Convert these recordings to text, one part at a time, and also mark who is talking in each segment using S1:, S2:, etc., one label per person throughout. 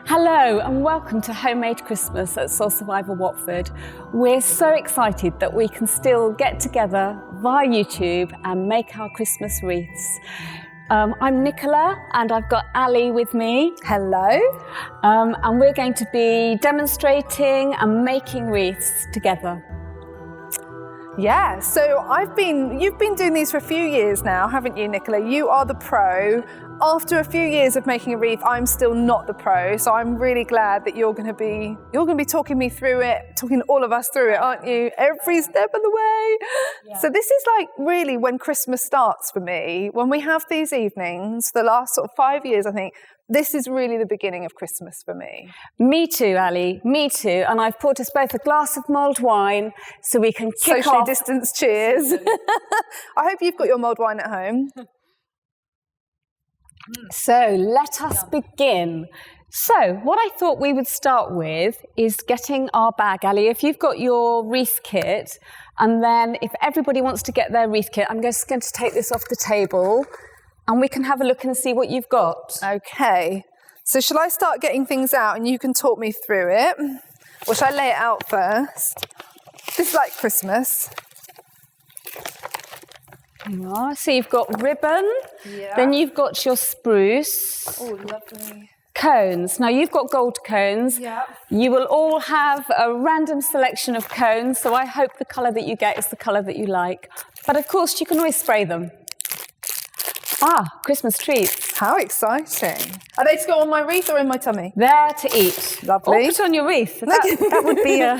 S1: Hello and welcome to Homemade Christmas at Soul Survivor Watford. We're so excited that we can still get together via YouTube and make our Christmas wreaths. I'm Nicola and I've got Ali with me.
S2: Hello.
S1: And we're going to be demonstrating and making wreaths together.
S2: Yeah, so you've been doing these for a few years now, haven't you, Nicola? You are the pro. After a few years of making a wreath, I'm still not the pro, so I'm really glad that you're going to be talking me through it, talking all of us through it, aren't you? Every step of the way. Yeah. So this is like really when Christmas starts for me. When we have these evenings, the last sort of 5 years, I think, this is really the beginning of Christmas for me.
S1: Me too, Ali, me too. And I've poured us both a glass of mulled wine so we can kick
S2: Socially
S1: off.
S2: distanced cheers. I hope you've got your mulled wine at home.
S1: So let us begin. So what I thought we would start with is getting our bag. Ali, if you've got your wreath kit, and then if everybody wants to get their wreath kit, I'm just going to take this off the table and we can have a look and see what you've got.
S2: Okay. So shall I start getting things out and you can talk me through it? Or shall I lay it out first? This is like Christmas.
S1: Yeah, so you've got ribbon,
S2: yeah.
S1: Then you've got your spruce.
S2: Oh, lovely.
S1: Cones. Now you've got gold cones.
S2: Yeah.
S1: You will all have a random selection of cones, so I hope the colour that you get is the colour that you like. But of course you can always spray them. Christmas treats.
S2: How exciting. Are they to go on my wreath or in my tummy?
S1: There to eat.
S2: Lovely.
S1: Or put on your wreath. That would be a...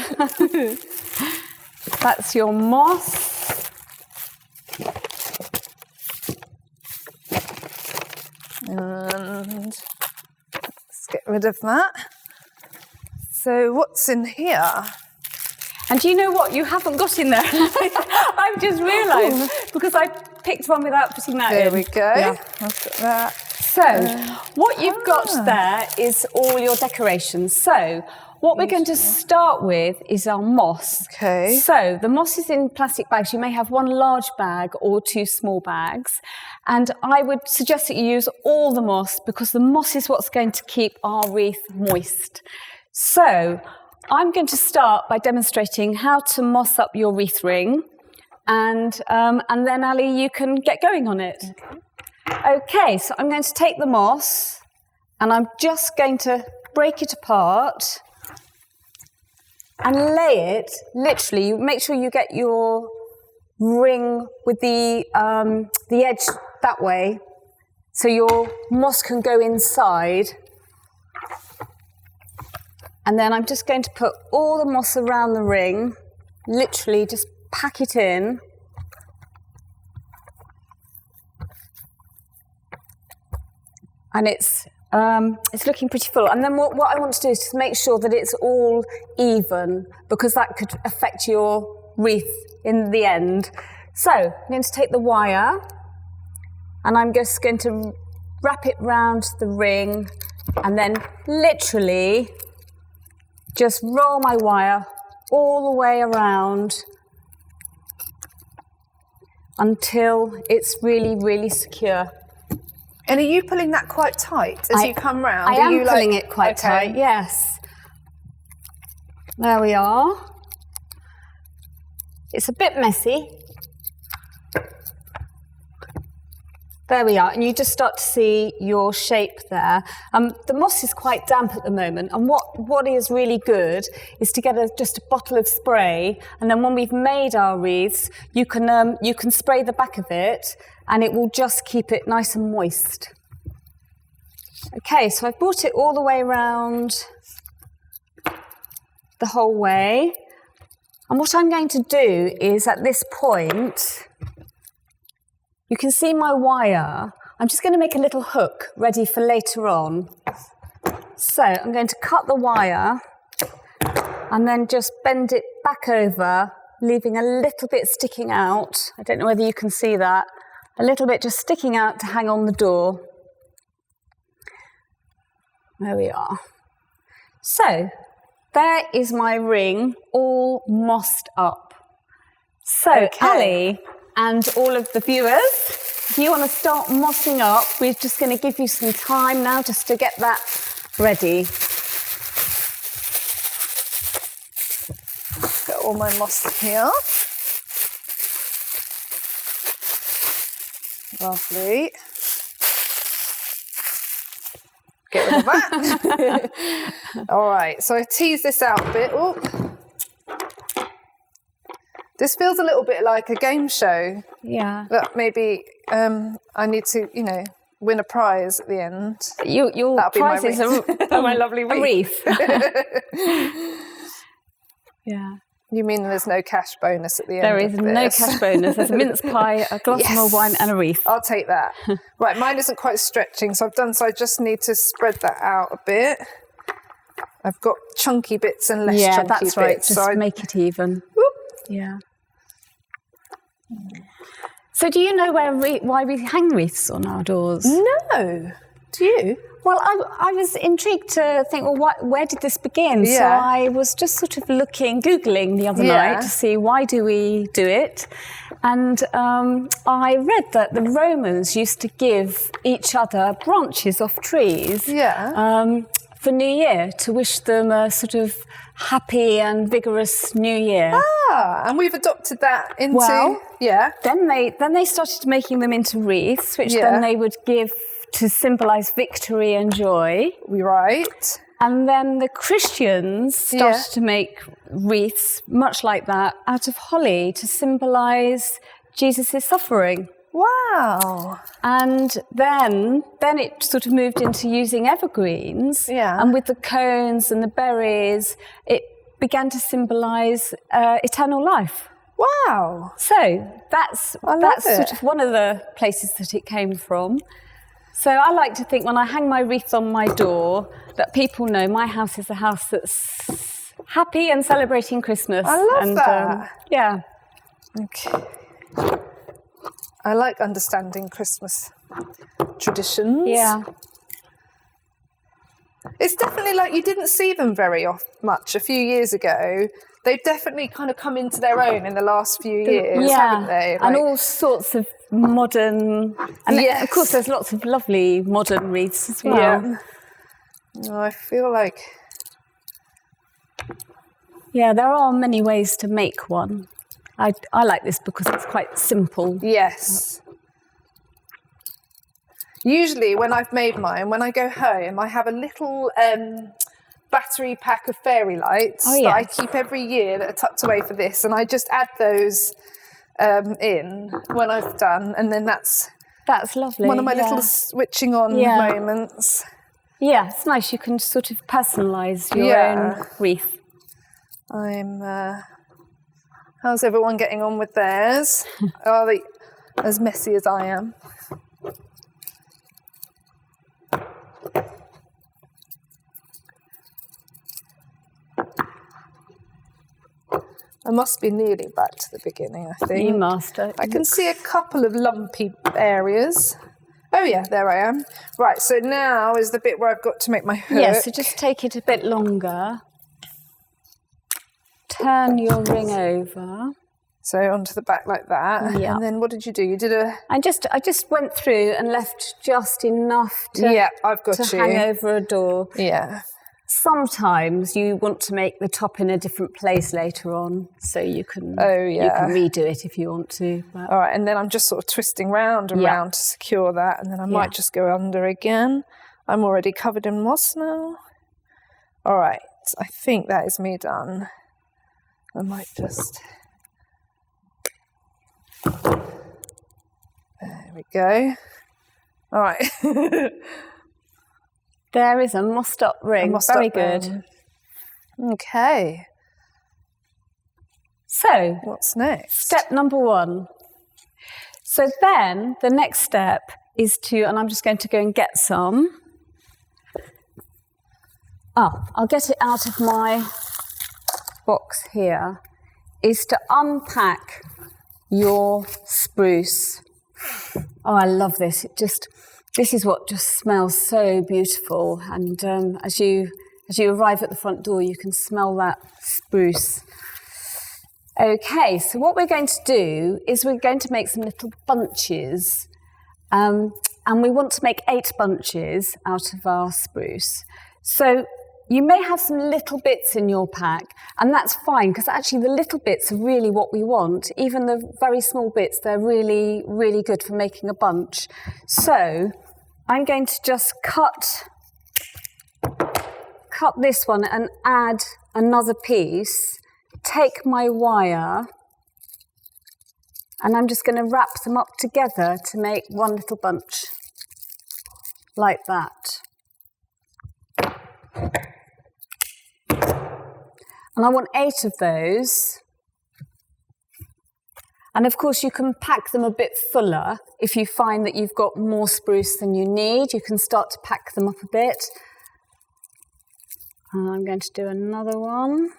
S1: That's your moss.
S2: And let's get rid of that. So what's in here?
S1: And do you know what you haven't got in there? I've just realised because I picked one without putting that in.
S2: There we go.
S1: Yeah.
S2: I'll put that.
S1: So what you've got there is all your decorations. So what we're going to start with is our moss.
S2: Okay.
S1: So the moss is in plastic bags. You may have one large bag or two small bags. And I would suggest that you use all the moss because the moss is what's going to keep our wreath moist. So I'm going to start by demonstrating how to moss up your wreath ring. And then, Ali, you can get going on it. Okay, so I'm going to take the moss and I'm just going to break it apart and lay it, literally, make sure you get your ring with the edge that way so your moss can go inside. And then I'm just going to put all the moss around the ring, literally just pack it in. And it's looking pretty full. And then what I want to do is just make sure that it's all even because that could affect your wreath in the end. So I'm going to take the wire and I'm just going to wrap it round the ring and then literally just roll my wire all the way around until it's really, really secure.
S2: And are you pulling that quite tight as you come round?
S1: I am pulling it quite tight, yes. There we are. It's a bit messy. There we are, and you just start to see your shape there. The moss is quite damp at the moment, and what is really good is to get just a bottle of spray, and then when we've made our wreaths, you can spray the back of it, and it will just keep it nice and moist. Okay, so I've brought it all the way around the whole way, and what I'm going to do is at this point, you can see my wire. I'm just going to make a little hook ready for later on. So I'm going to cut the wire and then just bend it back over, leaving a little bit sticking out. I don't know whether you can see that. A little bit just sticking out to hang on the door. There we are. So there is my ring all mossed up. So Ali and all of the viewers, if you want to start mossing up, we're just going to give you some time now just to get that ready.
S2: all my moss here. Lovely. Get rid of that. All right, so I tease this out a bit. Oh. This feels a little bit like a game show.
S1: Yeah.
S2: That maybe I need to, win a prize at the end.
S1: Your prize is
S2: my lovely wreath.
S1: Yeah.
S2: You mean there's no cash bonus at the end?
S1: There is no cash bonus. There's a mince pie, a glass of mulled wine, and a wreath.
S2: I'll take that. Right, mine isn't quite stretching, so I just need to spread that out a bit. I've got chunky bits and less chunky bits.
S1: Yeah, that's right. Just make it even.
S2: Whoop.
S1: Yeah. So do you know why we hang wreaths on our doors?
S2: No. Do you?
S1: Well, I was intrigued to think, well, where did this begin?
S2: Yeah.
S1: So I was just sort of Googling the other night to see why do we do it. And I read that the Romans used to give each other branches off trees for New Year to wish them a sort of happy and vigorous New Year.
S2: Ah, and we've adopted that into...
S1: Then they started making them into wreaths, which then they would give to symbolise victory and joy.
S2: Right.
S1: And then the Christians started to make wreaths, much like that, out of holly to symbolise Jesus' suffering.
S2: Wow.
S1: And then it sort of moved into using evergreens.
S2: Yeah.
S1: And with the cones and the berries, it began to symbolise eternal life.
S2: Wow.
S1: So that's sort of one of the places that it came from. So I like to think when I hang my wreath on my door that people know my house is a house that's happy and celebrating Christmas.
S2: I love that.
S1: Yeah.
S2: Okay. I like understanding Christmas traditions.
S1: Yeah.
S2: It's definitely like you didn't see them very much a few years ago. They've definitely kind of come into their own in the last few years, haven't they?
S1: And all sorts of modern... And of course, there's lots of lovely modern wreaths as well.
S2: Yeah. Oh, I feel like...
S1: Yeah, there are many ways to make one. I like this because it's quite simple.
S2: Yes. Usually when I've made mine, when I go home, I have a little battery pack of fairy lights that I keep every year that are tucked away for this, and I just add those in when I've done, and then that's
S1: lovely.
S2: One of my little switching on moments.
S1: Yeah, it's nice. You can sort of personalise your own wreath.
S2: How's everyone getting on with theirs? Are they as messy as I am? I must be nearly back to the beginning, I think.
S1: You must.
S2: I can see a couple of lumpy areas. Oh yeah, there I am. Right, so now is the bit where I've got to make my hook.
S1: Yeah, so just take it a bit longer. Turn your ring over.
S2: So onto the back like that.
S1: Yeah.
S2: And then what did you do? You did a...
S1: I just went through and left just enough to, hang over a door.
S2: Yeah.
S1: Sometimes you want to make the top in a different place later on, so you can you can redo it if you want to. But...
S2: All right, and then I'm just sort of twisting round and round to secure that, and then I might just go under again. I'm already covered in moss now. All right, I think that is me done. I might just... There we go. All right.
S1: There is a mossed up ring. Very good.
S2: Okay.
S1: So,
S2: what's next?
S1: Step number 1. So then the next step is to, and I'm just going to go and get some. I'll get it out of my box here, is to unpack your spruce. Oh, I love this. This is what just smells so beautiful. And as you arrive at the front door, you can smell that spruce. Okay, so what we're going to do is we're going to make some little bunches. And we want to make 8 bunches out of our spruce. So you may have some little bits in your pack, and that's fine, because actually the little bits are really what we want. Even the very small bits, they're really, really good for making a bunch. So I'm going to just cut this one and add another piece, take my wire, and I'm just going to wrap them up together to make one little bunch, like that. And I want 8 of those. And of course you can pack them a bit fuller. If you find that you've got more spruce than you need, you can start to pack them up a bit. And I'm going to do another one.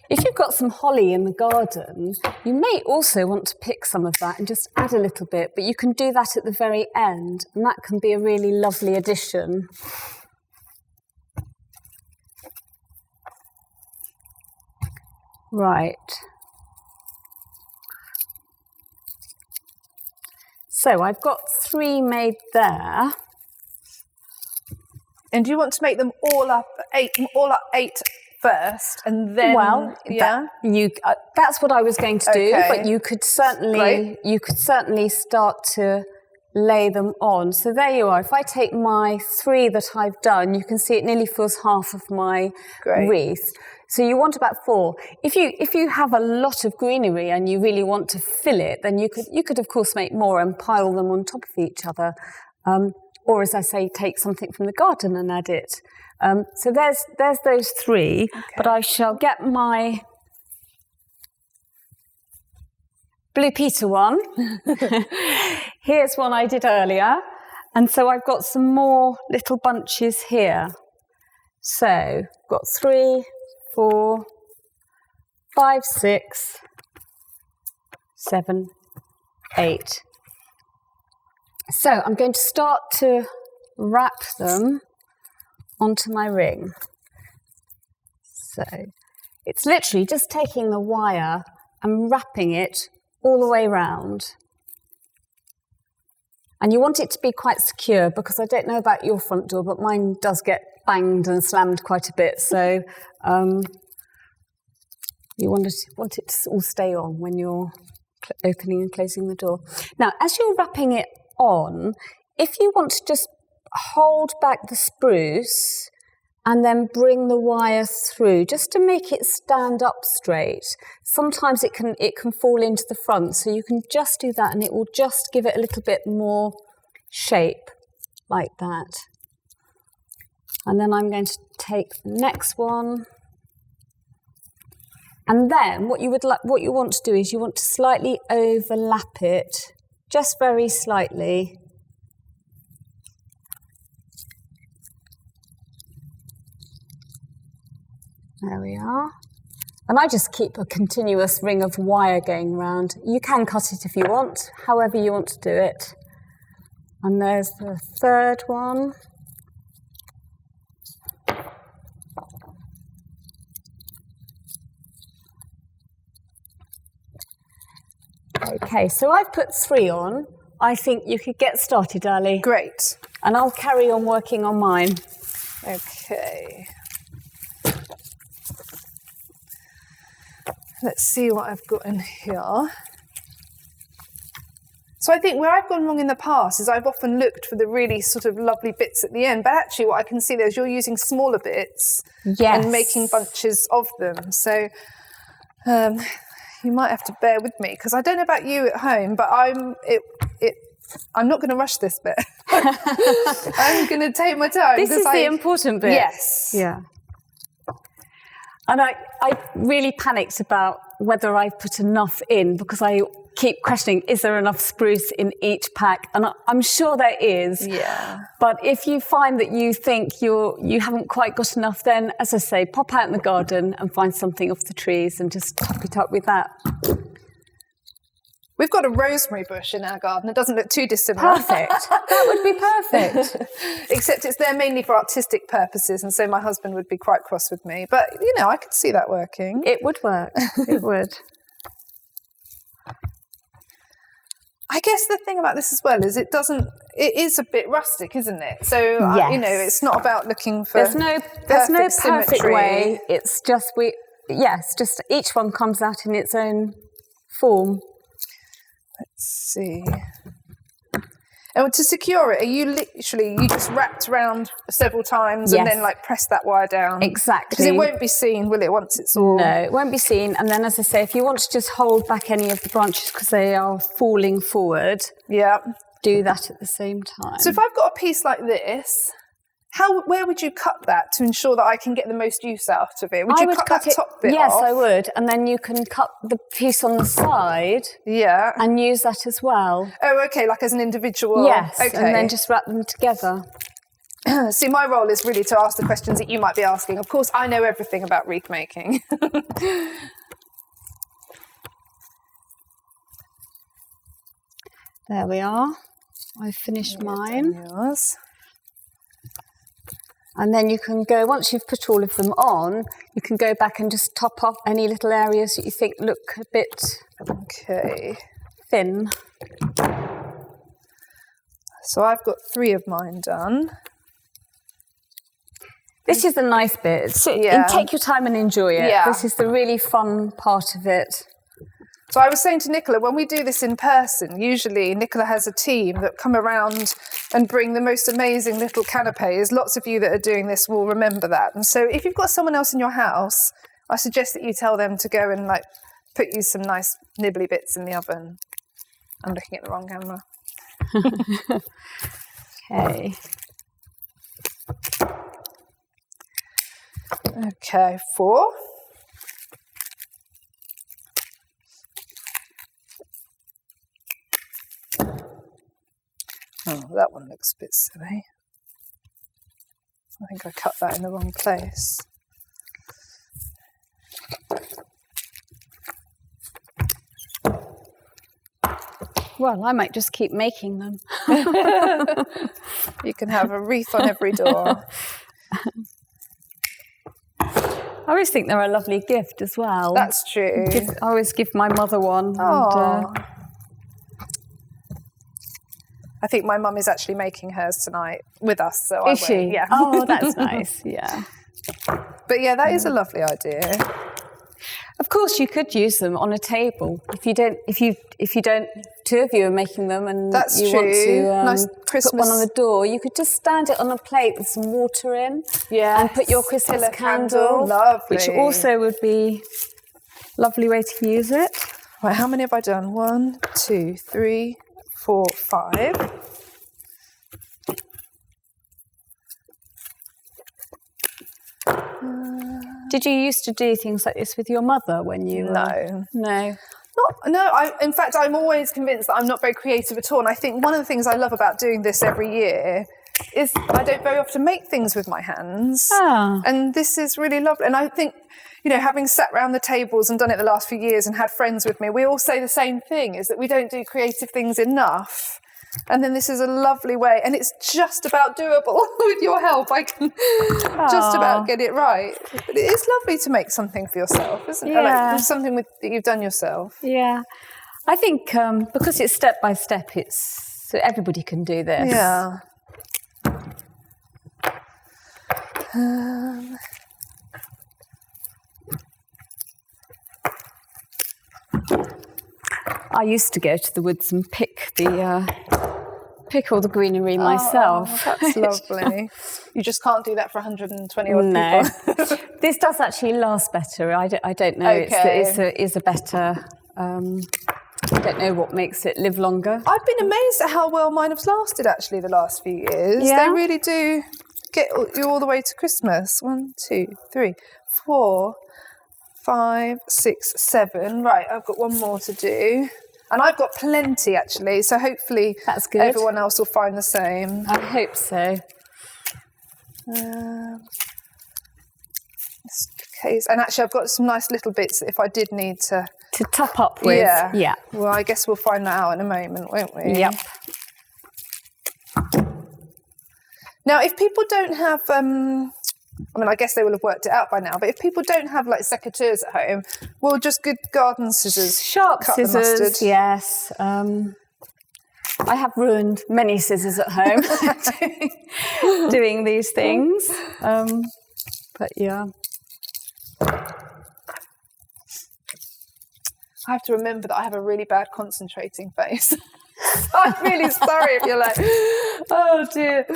S1: If you've got some holly in the garden, you may also want to pick some of that and just add a little bit, but you can do that at the very end, and that can be a really lovely addition. Right. So I've got 3 made there.
S2: And do you want to make them all up eight first, and then?
S1: Well,
S2: yeah,
S1: that's what I was going to do.
S2: Okay.
S1: But you could certainly start to lay them on. So there you are. If I take my 3 that I've done, you can see it nearly fills half of my wreath. So you want about 4. If you have a lot of greenery and you really want to fill it, then you could of course make more and pile them on top of each other. Or, as I say, take something from the garden and add it. So there's those 3, okay. But I shall get my Blue Peter one. Here's one I did earlier. And so I've got some more little bunches here. So got 3, 4, 5, 6, 7, 8. So I'm going to start to wrap them onto my ring. So it's literally just taking the wire and wrapping it all the way round. And you want it to be quite secure, because I don't know about your front door, but mine does get banged and slammed quite a bit. So you want it to all stay on when you're opening and closing the door. Now, as you're wrapping it on, if you want to just hold back the spruce and then bring the wire through, just to make it stand up straight. Sometimes it can fall into the front, so you can just do that and it will just give it a little bit more shape, like that. And then I'm going to take the next one. And then what you want to do is you want to slightly overlap it, just very slightly. There we are. And I just keep a continuous ring of wire going round. You can cut it if you want, however you want to do it. And there's the 3rd one. Okay, so I've put 3 on. I think you could get started, Ali.
S2: Great.
S1: And I'll carry on working on mine.
S2: Okay. Let's see what I've got in here. So I think where I've gone wrong in the past is I've often looked for the really sort of lovely bits at the end, but actually what I can see there is you're using smaller bits and making bunches of them. So you might have to bear with me, because I don't know about you at home, but I'm not going to rush this bit. I'm going to take my time.
S1: This is the important bit.
S2: Yes.
S1: Yeah. And I really panicked about whether I put enough in, because I keep questioning, is there enough spruce in each pack? And I'm sure there is.
S2: Yeah.
S1: But if you find that you think you haven't quite got enough, then, as I say, pop out in the garden and find something off the trees and just top it up with that.
S2: We've got a rosemary bush in our garden. It doesn't look too dissimilar.
S1: Perfect. That would be perfect.
S2: Except it's there mainly for artistic purposes, and so my husband would be quite cross with me. But, I could see that working.
S1: It would work. It would.
S2: I guess the thing about this as well is it is a bit rustic, isn't it? So,
S1: Yes.
S2: It's not about looking for
S1: There's no perfect
S2: symmetry.
S1: way. It's just just each one comes out in its own form.
S2: Let's see. And to secure it, you just wrapped around several times and then press that wire down?
S1: Exactly.
S2: Because it won't be seen, will it, once it's all...
S1: No, it won't be seen. And then, as I say, if you want to just hold back any of the branches because they are falling forward, do that at the same time.
S2: So if I've got a piece like this, where would you cut that to ensure that I can get the most use out of it? Would you cut that top bit off?
S1: Yes, I would. And then you can cut the piece on the side and use that as well.
S2: Oh, okay, like as an individual.
S1: Yes,
S2: okay.
S1: and then just wrap them together.
S2: See, my role is really to ask the questions that you might be asking. Of course, I know everything about wreath making.
S1: There we are. I've finished mine.
S2: Yours.
S1: And then you can go, once you've put all of them on, you can go back and just top off any little areas that you think look a bit thin.
S2: So I've got 3 of mine done.
S1: This is the nice bit. And take your time and enjoy it.
S2: Yeah.
S1: This is the really fun part of it.
S2: So I was saying to Nicola, when we do this in person, usually Nicola has a team that come around and bring the most amazing little canapes. Lots of you that are doing this will remember that. And so if you've got someone else in your house, I suggest that you tell them to go and put you some nice nibbly bits in the oven. I'm looking at the wrong camera. Okay, 4. Oh, that one looks a bit silly. I think I cut that in the wrong place.
S1: Well, I might just keep making them.
S2: You can have a wreath on every door.
S1: I always think they're a lovely gift as well.
S2: That's true.
S1: I always give my mother one.
S2: Oh. I think my mum is actually making hers tonight with us. So
S1: is she?
S2: Yeah.
S1: Oh, that's nice. Yeah.
S2: But yeah, that is a lovely idea.
S1: Of course, you could use them on a table if you don't. Two of you are making them, and
S2: that's
S1: you
S2: true.
S1: Want to
S2: nice Christmas.
S1: Put one on the door. You could just stand it on a plate with some water in, and put your Christmas candle,
S2: lovely.
S1: Which also would be a lovely way to use it.
S2: Right, how many have I done? 1, 2, 3, 4, 5.
S1: Did you used to do things like this with your mother when you
S2: No. In fact, I'm always convinced that I'm not very creative at all. And I think one of the things I love about doing this every year is I don't very often make things with my hands. And this is really lovely. And I think, having sat around the tables and done it the last few years and had friends with me, we all say the same thing, is that we don't do creative things enough. And then this is a lovely way, and it's just about doable. With your help, I can just about get it right. But it is lovely to make something for yourself, isn't it? Like something that you've done yourself.
S1: Yeah. I think because it's step by step, so everybody can do this.
S2: Yeah.
S1: I used to go to the woods and pick all the greenery myself.
S2: Oh, that's lovely. You just can't do that for 120 odd people.
S1: This does actually last better. I don't know.
S2: Okay.
S1: It's a better. I don't know what makes it live longer.
S2: I've been amazed at how well mine have lasted actually the last few years. Yeah? They really do get you all the way to Christmas. 1, 2, 3, 4, 5, 6, 7. Right, I've got one more to do. And I've got plenty, actually, so hopefully
S1: that's good.
S2: Everyone else will find the same.
S1: I hope so.
S2: Okay, and actually I've got some nice little bits that if I did need to
S1: top up with. Yeah.
S2: Well, I guess we'll find that out in a moment, won't we?
S1: Yep.
S2: Now, if people don't have... I guess they will have worked it out by now, but if people don't have secateurs at home, well, just good garden scissors.
S1: Sharp
S2: cut
S1: scissors,
S2: the mustard.
S1: yes. I have ruined many scissors at home doing these things. But yeah.
S2: I have to remember that I have a really bad concentrating face. I'm really sorry if you're like, oh dear.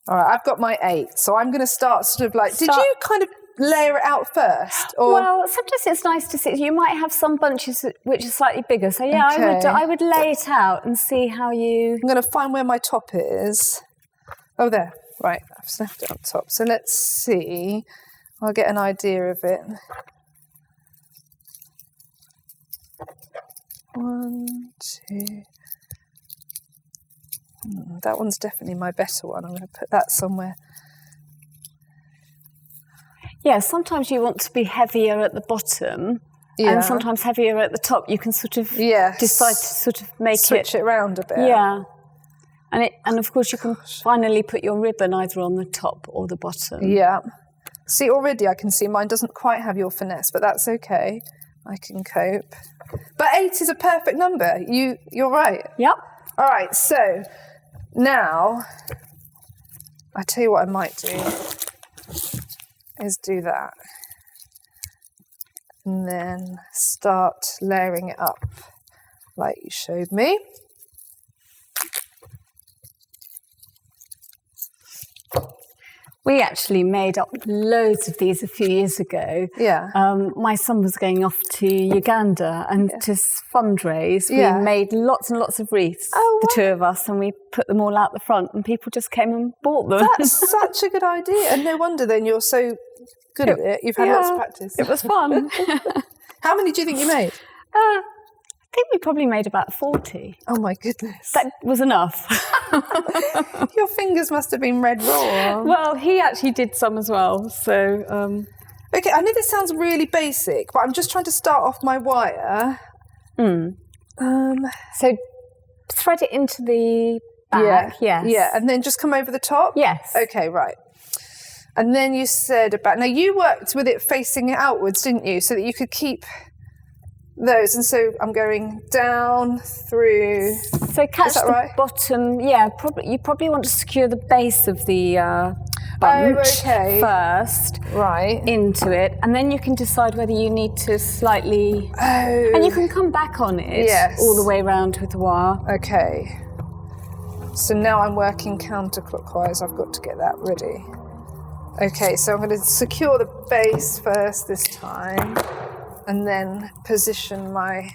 S2: All right, I've got my 8. So I'm going to start sort of like, did you kind of layer it out first? Or?
S1: Well, sometimes it's nice to see. You might have some bunches which are slightly bigger. So yeah,
S2: Okay.
S1: I would lay it out and see how you...
S2: I'm going to find where my top is. Oh, there. Right, I've snapped it on top. So let's see. I'll get an idea of it. 1, 2. That one's definitely my better one. I'm going to put that somewhere.
S1: Yeah, sometimes you want to be heavier at the bottom and sometimes heavier at the top. You can sort of decide to sort of
S2: switch it round a bit.
S1: Yeah. And of course you can finally put your ribbon either on the top or the bottom.
S2: Yeah. See, already I can see mine doesn't quite have your finesse, but that's okay. I can cope. But 8 is a perfect number. You're right.
S1: Yep.
S2: All right, so now I tell you what I might do is do that. And then start layering it up like you showed me.
S1: We actually made up loads of these a few years ago.
S2: Yeah.
S1: My son was going off to Uganda and to fundraise. We made lots and lots of wreaths, the two of us, and we put them all out the front and people just came and bought them.
S2: That's such a good idea. And no wonder then you're so good at it. You've had lots of practice.
S1: It was fun.
S2: How many do you think you made?
S1: I think we probably made about 40.
S2: Oh my goodness.
S1: That was enough.
S2: Your fingers must have been red raw.
S1: Well, he actually did some as well. So,
S2: okay, I know this sounds really basic, but I'm just trying to start off my wire.
S1: So thread it into the bag, yes.
S2: Yeah, and then just come over the top?
S1: Yes.
S2: Okay, right. And then you said about, now you worked with it facing it outwards, didn't you? So that you could keep those. And so I'm going down through.
S1: So catch the
S2: right?
S1: bottom, you probably want to secure the base of the bunch first.
S2: Right.
S1: Into it. And then you can decide whether you need to slightly, and you can come back on it all the way around with the wire.
S2: Okay. So now I'm working counterclockwise. I've got to get that ready. Okay, so I'm going to secure the base first this time and then position my...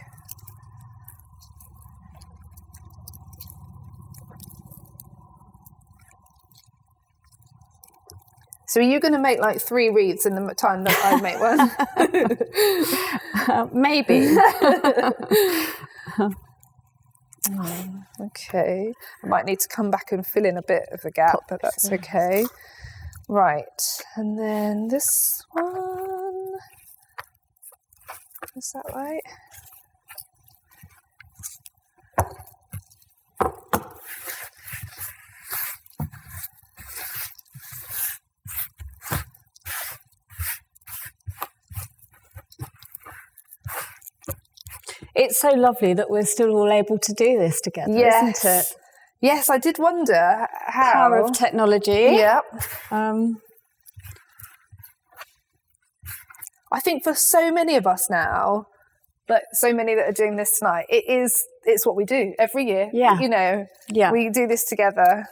S2: So are you going to make like 3 wreaths in the time that I make one?
S1: Maybe.
S2: Okay. I might need to come back and fill in a bit of the gap, but that's okay. Right. And then this one. Is that right?
S1: It's so lovely that we're still all able to do this together, isn't it?
S2: Yes, I did wonder how.
S1: Power of technology.
S2: Yep. I think for so many of us now, but so many that are doing this tonight, it's what we do every year.
S1: Yeah.
S2: You know,
S1: yeah.
S2: We do this together.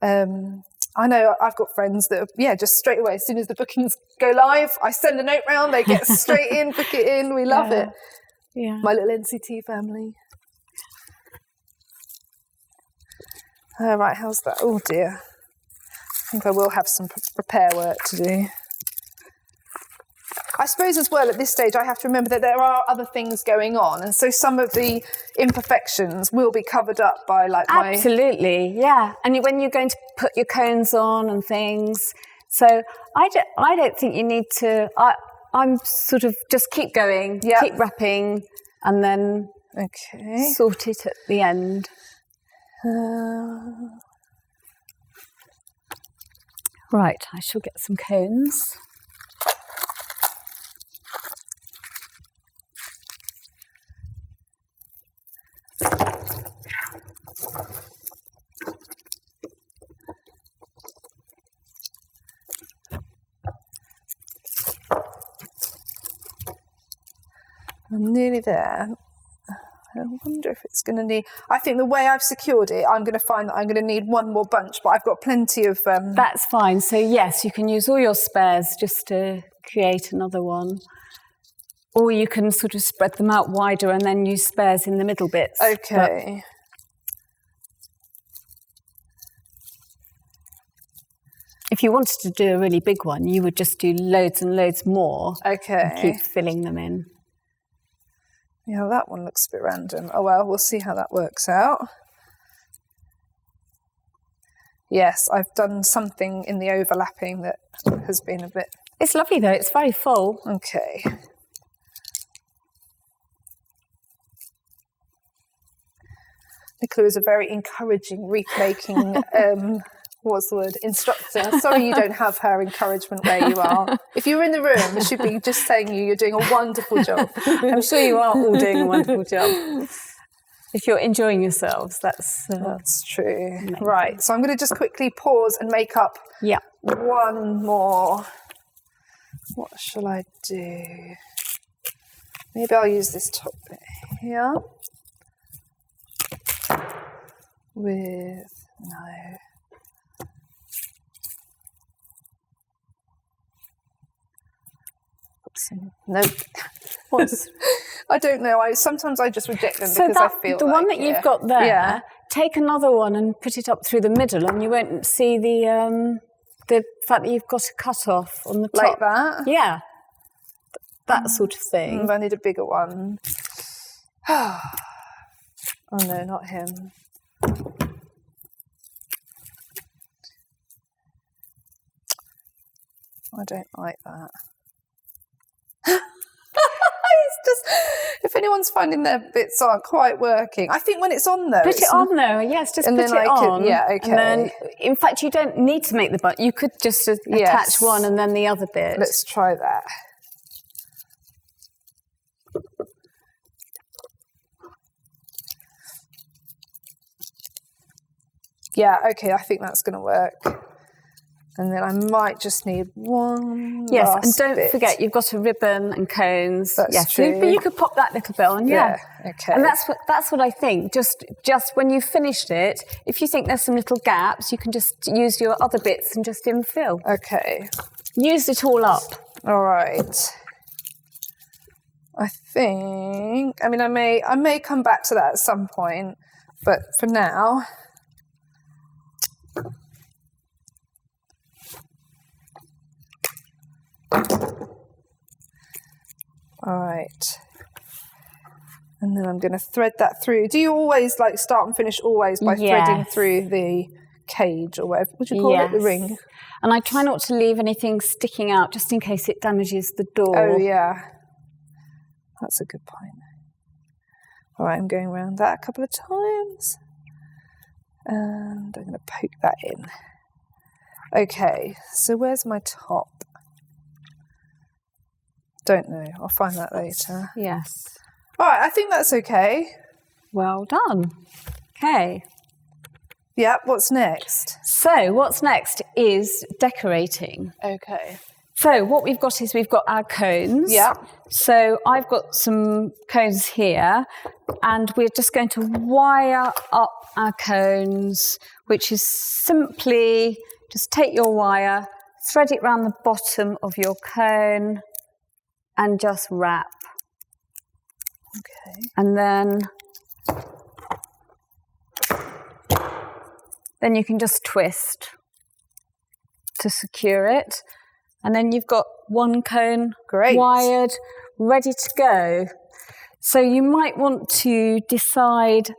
S2: I know I've got friends that, just straight away, as soon as the bookings go live, I send a note round, they get straight in, book it in, we love it.
S1: Yeah.
S2: My little NCT family. Right, how's that? Oh dear. I think I will have some repair work to do. I suppose as well at this stage I have to remember that there are other things going on, and so some of the imperfections will be covered up by like my...
S1: Absolutely, yeah. And when you're going to put your cones on and things, so I don't think you need to... I'm sort of just keep going, keep wrapping, and then sort it at the end. Right, I shall get some cones.
S2: I'm nearly there. I wonder if it's going to need... I think the way I've secured it, I'm going to find that I'm going to need one more bunch, but I've got plenty of...
S1: That's fine. So, yes, you can use all your spares just to create another one. Or you can sort of spread them out wider and then use spares in the middle bits.
S2: Okay.
S1: If you wanted to do a really big one, you would just do loads and loads more.
S2: Okay.
S1: And keep filling them in.
S2: Yeah, that one looks a bit random. Oh, well, we'll see how that works out. Yes, I've done something in the overlapping that has been a bit...
S1: It's lovely, though. It's very full.
S2: Okay. Nicola is a very encouraging wreath-making... what's the word? Instructor. Sorry you don't have her encouragement where you are. If you were in the room, she'd be just saying you're doing a wonderful job.
S1: I'm sure you are all doing a wonderful job. If you're enjoying yourselves, that's
S2: true.
S1: Amazing.
S2: Right, so I'm going to just quickly pause and make up one more. What shall I do? Maybe I'll use this top bit here. Nope. I don't know. Sometimes I just reject them because I feel
S1: the one that you've got there. Take another one and put it up through the middle, and you won't see the fact that you've got a cut off on the top.
S2: Like that.
S1: Yeah, that sort of thing.
S2: I need a bigger one. Oh no, not him. I don't like that. It's just, if anyone's finding their bits aren't quite working, I think when it's on though,
S1: put it on though. Yes, just put it on.
S2: Yeah, okay.
S1: And then, in fact, you don't need to make the button. You could just attach one and then the other bit.
S2: Let's try that. Yeah, okay. I think that's going to work. And then I might just need one last
S1: and don't
S2: bit.
S1: forget you've got a ribbon and cones.
S2: That's true.
S1: But you could pop that little bit on,
S2: okay.
S1: And that's what I think. Just when you've finished it, if you think there's some little gaps, you can just use your other bits and just infill.
S2: Okay.
S1: Use it all up.
S2: All right. I think. I mean, I may come back to that at some point, but for now. All right, and then I'm going to thread that through. Do you always start and finish always by threading through the cage or whatever? What do you call it? The ring.
S1: And I try not to leave anything sticking out just in case it damages the door.
S2: Oh yeah, that's a good point. All right, I'm going around that a couple of times, and I'm going to poke that in. Okay, so where's my top? Don't know. I'll find that later.
S1: Yes.
S2: All right, I think that's okay.
S1: Well done. Okay.
S2: Yeah, what's next?
S1: So what's next is decorating.
S2: Okay.
S1: So what we've got is we've got our cones.
S2: Yeah.
S1: So I've got some cones here, and we're just going to wire up our cones, which is simply just take your wire, thread it around the bottom of your cone, and just wrap.
S2: Okay.
S1: And then you can just twist to secure it. And then you've got one cone wired, ready to go. So you might want to decide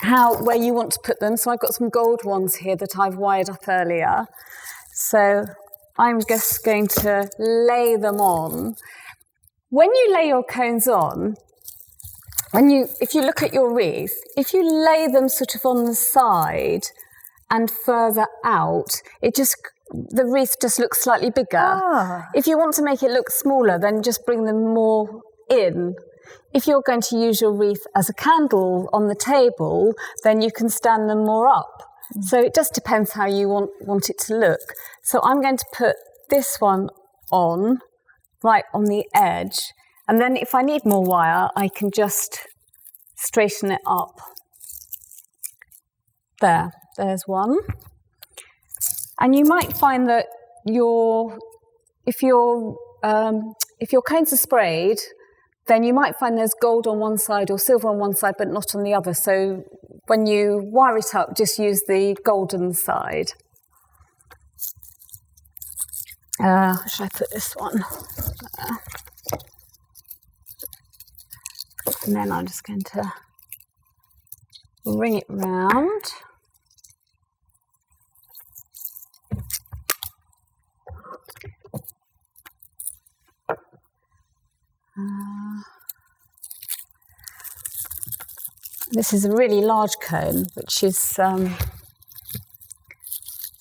S1: where you want to put them. So I've got some gold ones here that I've wired up earlier. So I'm just going to lay them on. When you lay your cones on, if you look at your wreath, if you lay them sort of on the side and further out, the wreath just looks slightly bigger. If you want to make it look smaller, then just bring them more in. If you're going to use your wreath as a candle on the table, then you can stand them more up. So it just depends how you want it to look. So I'm going to put this one on, right on the edge, And then if I need more wire, I can just straighten it up. There's one. And you might find that if your cones are sprayed, then you might find there's gold on one side or silver on one side, but not on the other. So when you wire it up, just use the golden side. Should I put this one there? And then I'm just going to ring it round. This is a really large cone, which is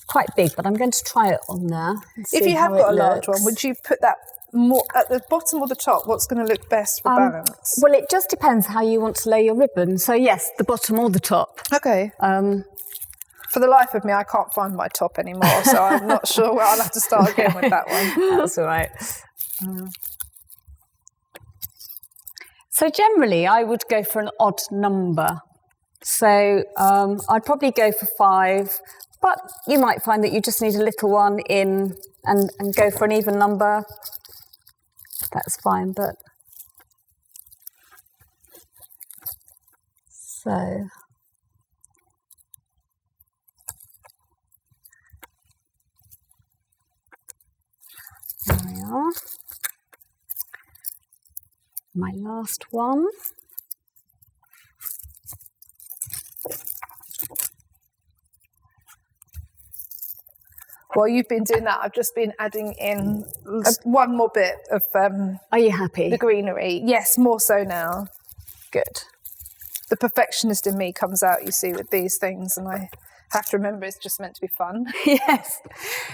S1: quite big, but I'm going to try it on there.
S2: If you have got a large one, would you put that more at the bottom or the top? What's going to look best for balance?
S1: Well, it just depends how you want to lay your ribbon. So yes, the bottom or the top.
S2: Okay. For the life of me, I can't find my top anymore, so I'm not sure where I'll have to start again with that one.
S1: That's all right. So generally, I would go for an odd number. So I'd probably go for 5, but you might find that you just need a little one in and go for an even number. That's fine, but... So... There we are. My last one.
S2: While you've been doing that, I've just been adding in one more bit of
S1: Are you happy?
S2: the greenery. Yes, more so now.
S1: Good.
S2: The perfectionist in me comes out, you see, with these things, and I have to remember it's just meant to be fun.
S1: Yes.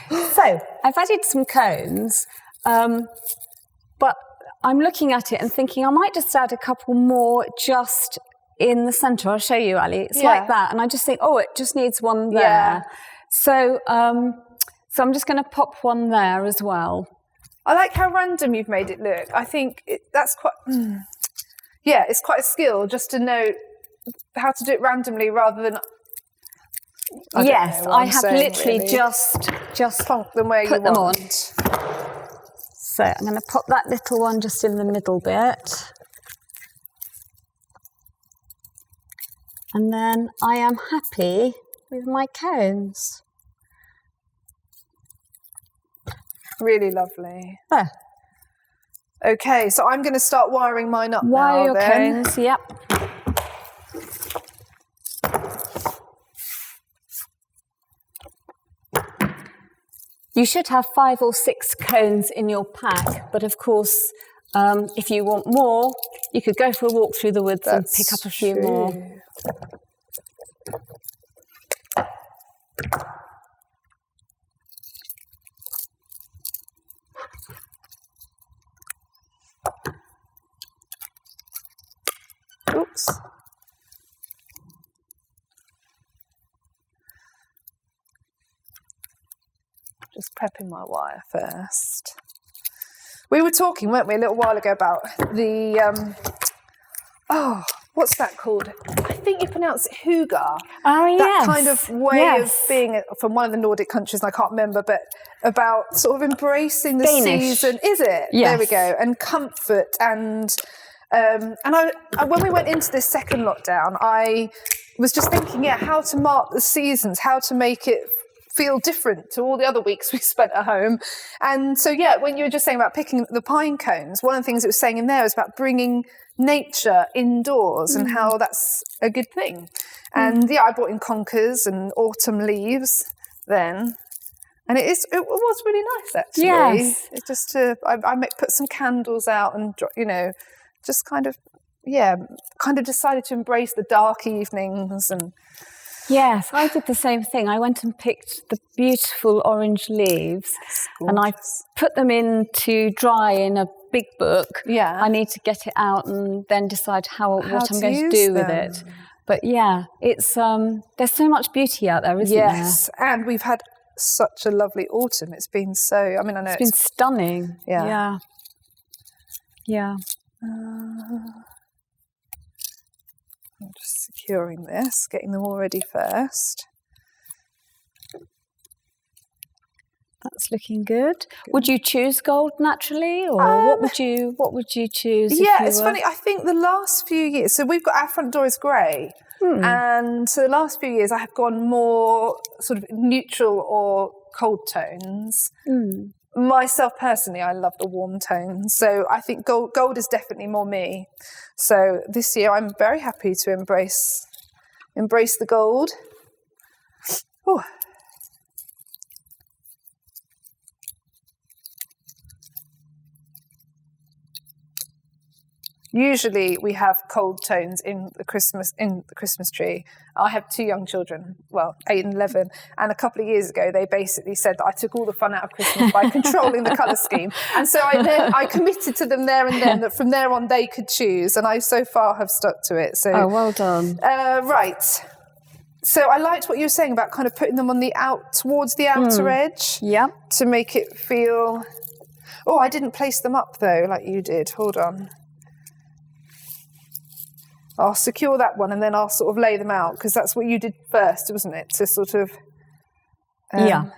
S1: So I've added some cones, but I'm looking at it and thinking I might just add a couple more just in the centre. I'll show you, Ali. It's like that. And I just think, oh, it just needs one there.
S2: Yeah.
S1: So I'm just going to pop one there as well.
S2: I like how random you've made it look. I think that's quite... Yeah, it's quite a skill just to know how to do it randomly rather than...
S1: Yes, I have literally
S2: really.
S1: just
S2: plonk them where
S1: put
S2: you
S1: them
S2: want.
S1: on. So I'm going to pop that little one just in the middle bit. And then I am happy with my cones.
S2: Really lovely.
S1: There.
S2: Okay, so I'm going to start wiring mine up
S1: Wire
S2: now
S1: your
S2: then.
S1: cones, yep. You should have 5 or 6 cones in your pack, but of course, if you want more, you could go for a walk through the woods and pick up a few more.
S2: Oops. Just prepping my wire first. We were talking, weren't we, a little while ago about the, what's that called? I think you pronounce it hygge.
S1: Oh, yes.
S2: That kind of way of being from one of the Nordic countries, and I can't remember, but about sort of embracing the
S1: Danish.
S2: season. Is it?
S1: Yes.
S2: There we go. And comfort. And I, when we went into this second lockdown, I was just thinking, how to mark the seasons, how to make it feel different to all the other weeks we spent at home. And so, when you were just saying about picking the pine cones, one of the things it was saying in there was about bringing nature indoors and how that's a good thing. And I brought in conkers and autumn leaves then. And it was really nice, actually.
S1: Yes.
S2: It just I put some candles out and, just kind of decided to embrace the dark evenings. And
S1: Yes, I did the same thing. I went and picked the beautiful orange leaves and I put them in to dry in a big book.
S2: Yeah.
S1: I need to get it out and then decide what I'm going to do with it. But it's there's so much beauty out there, isn't there?
S2: Yes, and we've had such a lovely autumn. It's been so, I know
S1: it's been stunning.
S2: Yeah.
S1: Yeah.
S2: I'm just securing this, getting them all ready first.
S1: That's looking good. Would you choose gold naturally, or what would you choose?
S2: Yeah, it's funny. I think the last few years, so we've got our front door is grey, and so the last few years I have gone more sort of neutral or cold tones. Myself personally, I love the warm tones, so I think gold is definitely more me. So this year I'm very happy to embrace the gold. Oh. Usually we have cold tones in the Christmas tree. I have 2 young children, well, 8 and 11, and a couple of years ago they basically said that I took all the fun out of Christmas by controlling the colour scheme. And so I committed to them there and then that from there on they could choose, and I so far have stuck to it. So
S1: well done.
S2: Right. So I liked what you were saying about kind of putting them on towards the outer edge.
S1: Yeah.
S2: To make it feel. Oh, I didn't place them up though, like you did. Hold on. I'll secure that one and then I'll sort of lay them out, because that's what you did first, wasn't it? To sort of...
S1: yeah.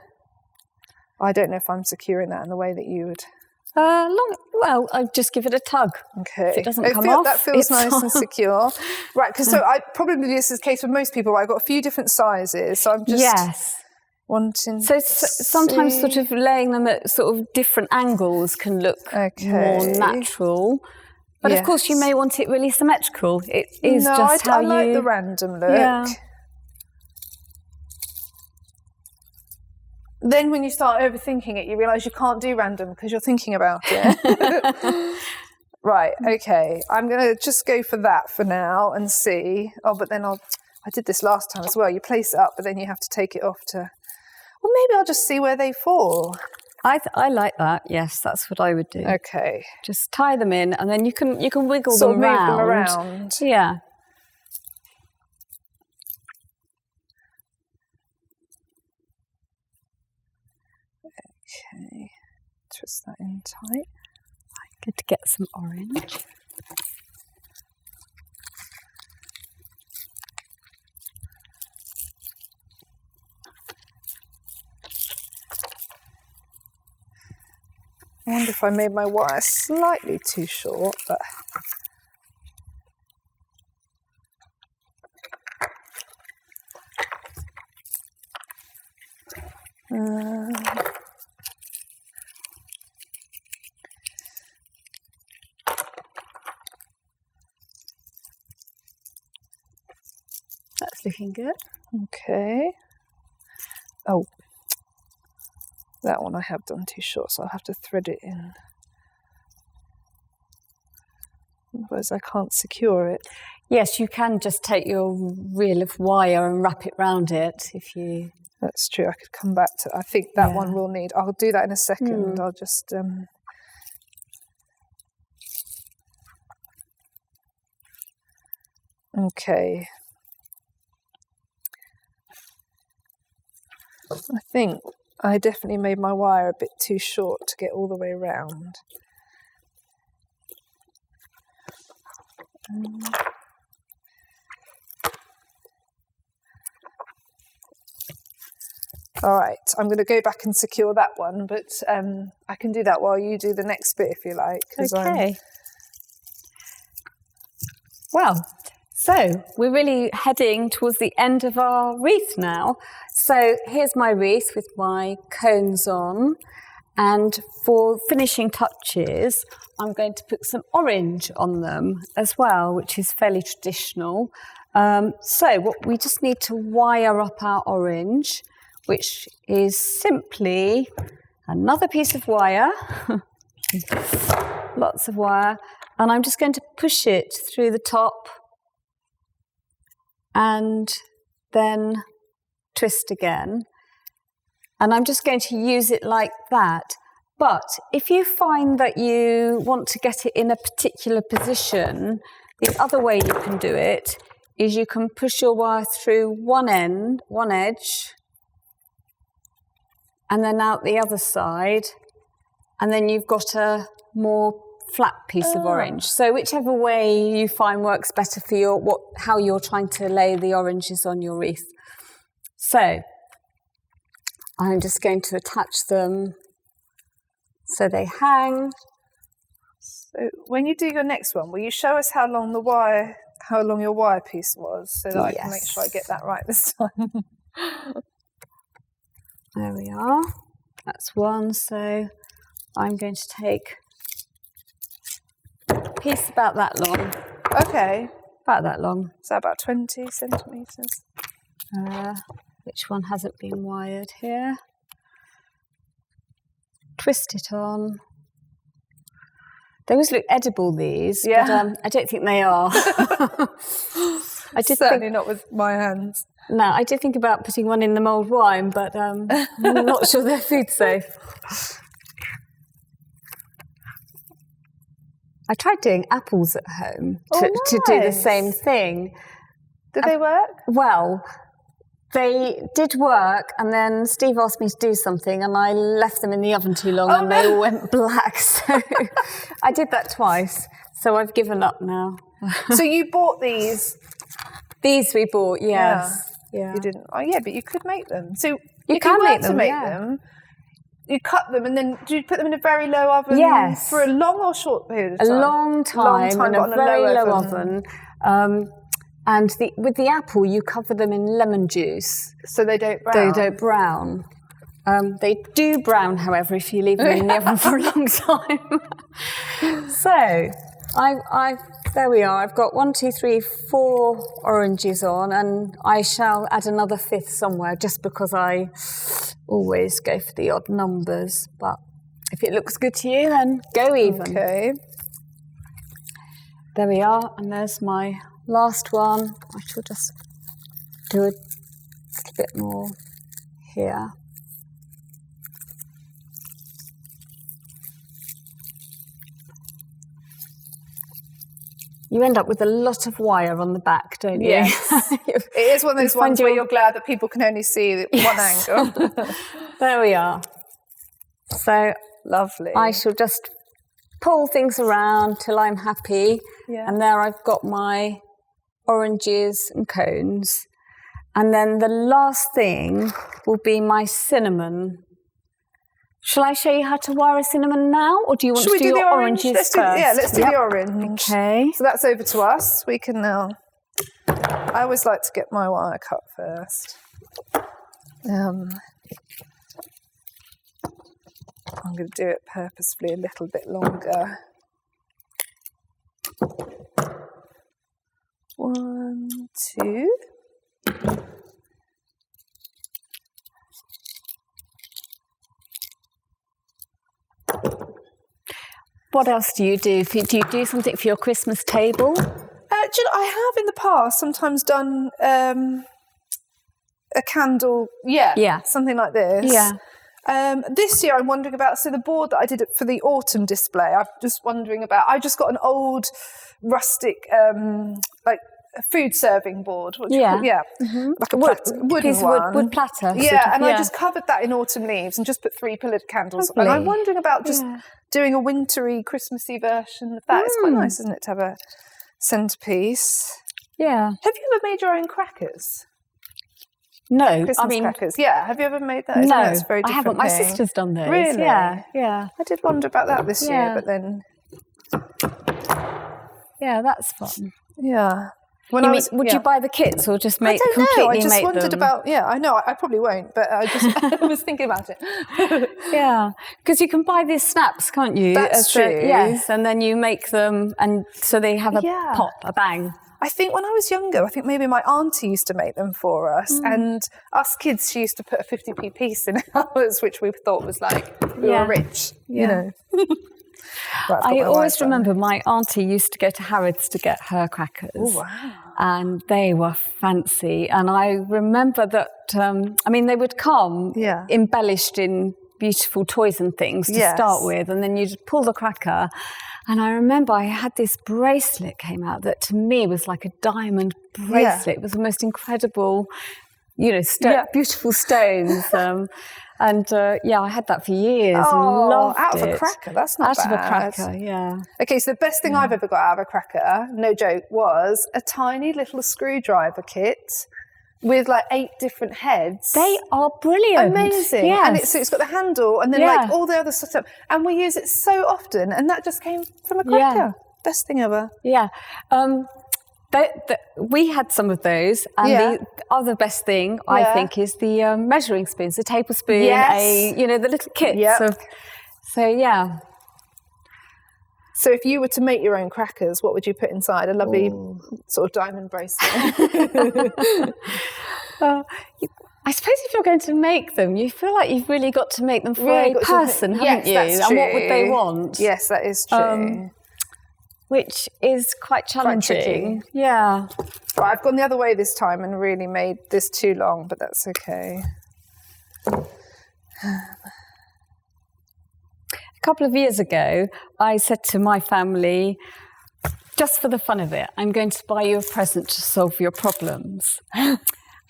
S2: I don't know if I'm securing that in the way that you would.
S1: Well, I'll just give it a tug.
S2: Okay.
S1: If it doesn't come off,
S2: that feels nice and secure. Right, because so probably this is the case with most people. I've got a few different sizes, so I'm just wanting
S1: So sometimes sort of laying them at sort of different angles can look more natural. But of course, you may want it really symmetrical. It is just how
S2: I like the random look. Yeah. Then when you start overthinking it, you realise you can't do random because you're thinking about it. Right, okay. I'm going to just go for that for now and see. Oh, but then I did this last time as well. You place it up, but then you have to take it off to... Well, maybe I'll just see where they fall.
S1: I like that. Yes, that's what I would do.
S2: Okay.
S1: Just tie them in, and then you can wiggle
S2: sort
S1: them
S2: of
S1: round.
S2: Move them around.
S1: Yeah.
S2: Okay. Twist that in tight.
S1: Good to get some orange.
S2: I wonder if I made my wire slightly too short, but...
S1: That's looking good.
S2: Okay. Oh. That one I have done too short, so I'll have to thread it in. Otherwise I can't secure it.
S1: Yes, you can just take your reel of wire and wrap it round it if you...
S2: That's true, I could come back to... I think that one will need... I'll do that in a second. I'll just... Okay. I think I definitely made my wire a bit too short to get all the way around. All right, I'm going to go back and secure that one, but I can do that while you do the next bit if you like.
S1: Okay. Well, so we're really heading towards the end of our wreath now. So here's my wreath with my cones on. And for finishing touches, I'm going to put some orange on them as well, which is fairly traditional. So what we just need to wire up our orange, which is simply another piece of wire, lots of wire, and I'm just going to push it through the top and then twist again. And I'm just going to use it like that. But if you find that you want to get it in a particular position, the other way you can do it is you can push your wire through one edge, and then out the other side, and then you've got a more flat piece of orange. So whichever way you find works better for how you're trying to lay the oranges on your wreath. So I'm just going to attach them so they hang.
S2: So when you do your next one, will you show us how long your wire piece was, so that I can make sure I get that right this time?
S1: There we are. That's one. So I'm going to take a piece about that long.
S2: Okay.
S1: About that long.
S2: So about 20 centimetres.
S1: Which one hasn't been wired here? Twist it on. They always look edible, these, but I don't think they are.
S2: Certainly not with my hands.
S1: No, I did think about putting one in the mulled wine, but I'm not sure they're food safe. I tried doing apples at home to do the same thing.
S2: Did they work?
S1: Well, they did work, and then Steve asked me to do something, and I left them in the oven too long, they all went black. So I did that twice. So I've given up now.
S2: So you bought these?
S1: These we bought, yes. Yeah.
S2: You didn't? Oh, yeah, but you could make them. So
S1: you
S2: if you were to make them, you cut them, and then do you put them in a very low oven?
S1: Yes.
S2: For a long or short period of time?
S1: A long time in a very low oven. And with the apple, you cover them in lemon juice.
S2: So they don't brown?
S1: They don't brown. They do brown, however, if you leave them in the oven for a long time. So, there we are. I've got 1, 2, 3, 4 oranges on, and I shall add another 5th somewhere, just because I always go for the odd numbers. But if it looks good to you, then go even.
S2: Okay.
S1: There we are, and there's my last one. I shall just do a little bit more here. You end up with a lot of wire on the back, don't you?
S2: Yes. It is one of those ones where you're glad that people can only see one angle.
S1: There we are. So
S2: lovely.
S1: I shall just pull things around till I'm happy. Yeah. And there I've got my oranges and cones. And then the last thing will be my cinnamon. Shall I show you how to wire a cinnamon now, or do you want to do your oranges first?
S2: Let's do the orange.
S1: Okay.
S2: So that's over to us. We can now... I always like to get my wire cut first. I'm going to do it purposefully a little bit longer. 1, 2...
S1: What else do you do? Do you do something for your Christmas table?
S2: I have in the past sometimes done a candle, something like this.
S1: Yeah.
S2: This year I'm wondering about, so the board that I did for the autumn display, I'm just wondering about, I just got an old rustic, like a food serving board.
S1: Mm-hmm.
S2: Like a wooden one.
S1: Wood platter.
S2: Yeah, and I just covered that in autumn leaves and just put 3 pillared candles. Lovely. And I'm wondering about just doing a wintry, Christmassy version of that. It's quite nice, isn't it, to have a centrepiece?
S1: Yeah.
S2: Have you ever made your own crackers?
S1: No.
S2: Christmas crackers. Yeah. Have you ever made those?
S1: No,
S2: that's very different.
S1: I haven't. My sister's done those.
S2: Really?
S1: Yeah.
S2: I did wonder about that this year, but then...
S1: Yeah, that's fun.
S2: Yeah.
S1: Would you buy the kits or just make
S2: I don't know. I just
S1: make
S2: wondered
S1: them?
S2: about. Yeah, I know. I probably won't, but I just was thinking about it.
S1: Yeah, because you can buy these snaps, can't you?
S2: That's true.
S1: Yes, and then you make them, and so they have a pop, a bang.
S2: I think when I was younger, I think maybe my auntie used to make them for us, and us kids, she used to put a 50p piece in ours, which we thought was like we were rich, you know. Right,
S1: I always remember my auntie used to go to Harrods to get her crackers.
S2: Oh, wow.
S1: And they were fancy. And I remember that, they would come embellished in beautiful toys and things to start with. And then you'd pull the cracker. And I remember I had this bracelet came out that to me was like a diamond bracelet. It was the most incredible, beautiful stones. And I had that for years and loved
S2: out of
S1: it.
S2: a cracker, that's not bad.
S1: Out of a cracker, yeah.
S2: Okay, so the best thing I've ever got out of a cracker, no joke, was a tiny little screwdriver kit with like 8 different heads.
S1: They are brilliant.
S2: Amazing.
S1: Yes.
S2: And it's got the handle and then like all the other stuff. And we use it so often, and that just came from a cracker.
S1: Yeah.
S2: Best thing ever.
S1: Yeah. We had some of those, and the other best thing I think is the measuring spoons, the tablespoon, the little kits.
S2: Yep. So if you were to make your own crackers, what would you put inside? A lovely sort of diamond bracelet.
S1: I suppose if you're going to make them, you feel like you've really got to make them for a person, haven't you?
S2: That's true.
S1: And what would they want?
S2: Yes, that is true.
S1: Which is quite challenging. Yeah.
S2: Right, I've gone the other way this time and really made this too long, but that's okay.
S1: A couple of years ago, I said to my family, just for the fun of it, I'm going to buy you a present to solve your problems.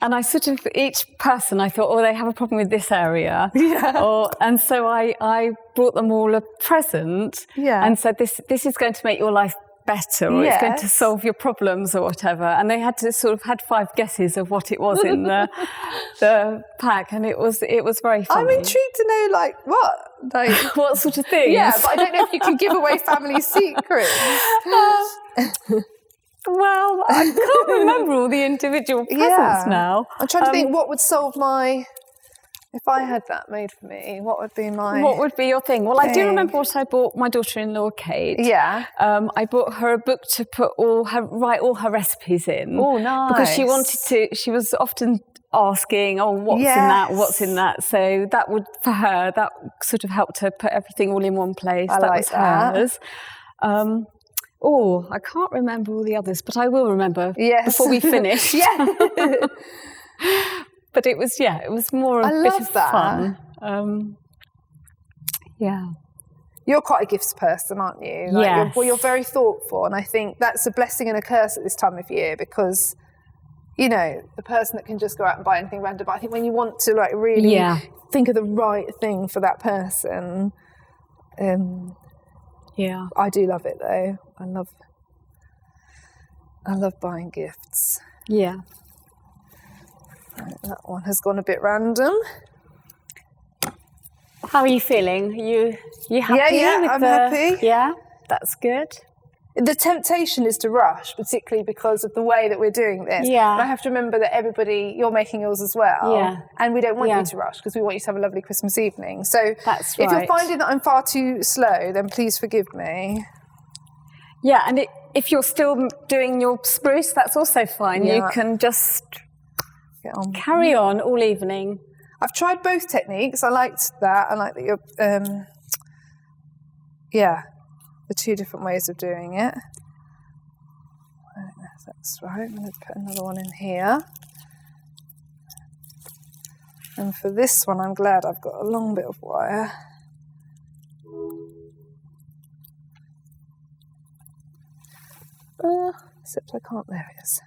S1: And I sort of, each person, I thought, they have a problem with this area.
S2: Yeah.
S1: And so I brought them all a present and said, this is going to make your life better, or it's going to solve your problems or whatever. And they had 5 guesses of what it was in the pack, and it was very funny.
S2: I'm intrigued to know, like, what? Like,
S1: what sort of things?
S2: Yeah, but I don't know if you can give away family secrets.
S1: Well, I can't remember all the individual presents now.
S2: I'm trying to think what would solve if I had that made for me, what would be
S1: your thing? Well, I do remember what I bought my daughter-in-law, Kate.
S2: Yeah.
S1: I bought her a book to write all her recipes in.
S2: Oh, nice.
S1: Because she was often asking, what's in that? So that would, for her, that sort of helped her put everything all in one place.
S2: That was
S1: hers. I can't remember all the others, but I will remember before we finish.
S2: Yeah.
S1: But it was more a bit of fun.
S2: You're quite a gifts person, aren't you?
S1: Yes.
S2: You're very thoughtful, and I think that's a blessing and a curse at this time of year, because, the person that can just go out and buy anything random, but I think when you want to really think of the right thing for that person, I do love it though. I love buying gifts.
S1: Yeah.
S2: Right, that one has gone a bit random.
S1: How are you feeling? You happy?
S2: Yeah, I'm happy.
S1: Yeah, that's good.
S2: The temptation is to rush, particularly because of the way that we're doing this.
S1: Yeah.
S2: But I have to remember that you're making yours as well.
S1: Yeah.
S2: And we don't want you to rush, because we want you to have a lovely Christmas evening. So
S1: that's
S2: if
S1: right.
S2: you're finding that I'm far too slow, then please forgive me.
S1: Yeah, and if you're still doing your spruce, that's also fine.
S2: Yeah.
S1: You can just
S2: get on.
S1: Carry on all evening.
S2: I've tried both techniques. I liked that. I like that you're, the 2 different ways of doing it. I don't know if that's right. I'm going to put another one in here. And for this one, I'm glad I've got a long bit of wire. Except I can't, there it is.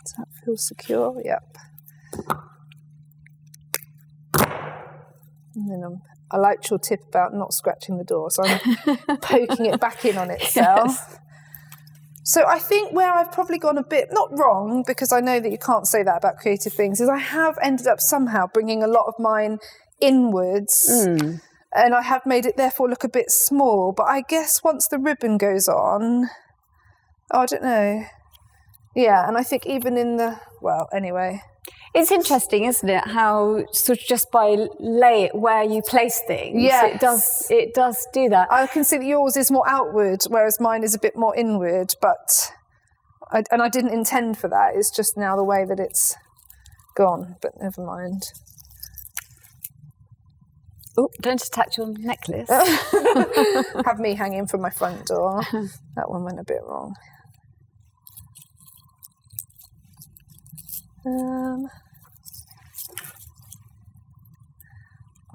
S2: Does that feel secure? Yep. And then I liked your tip about not scratching the door, so I'm poking it back in on itself. Yes. So I think where I've probably gone a bit, not wrong, because I know that you can't say that about creative things, is I have ended up somehow bringing a lot of mine inwards, and I have made it therefore look a bit small. But I guess once the ribbon goes on, I don't know. Yeah, and I think even in anyway.
S1: It's interesting, isn't it, how sort of just by where you place things, it does do that.
S2: I can see that yours is more outward, whereas mine is a bit more inward, but I didn't intend for that. It's just now the way that it's gone, but never mind.
S1: Oh, don't attach your necklace.
S2: Have me hanging from my front door. That one went a bit wrong.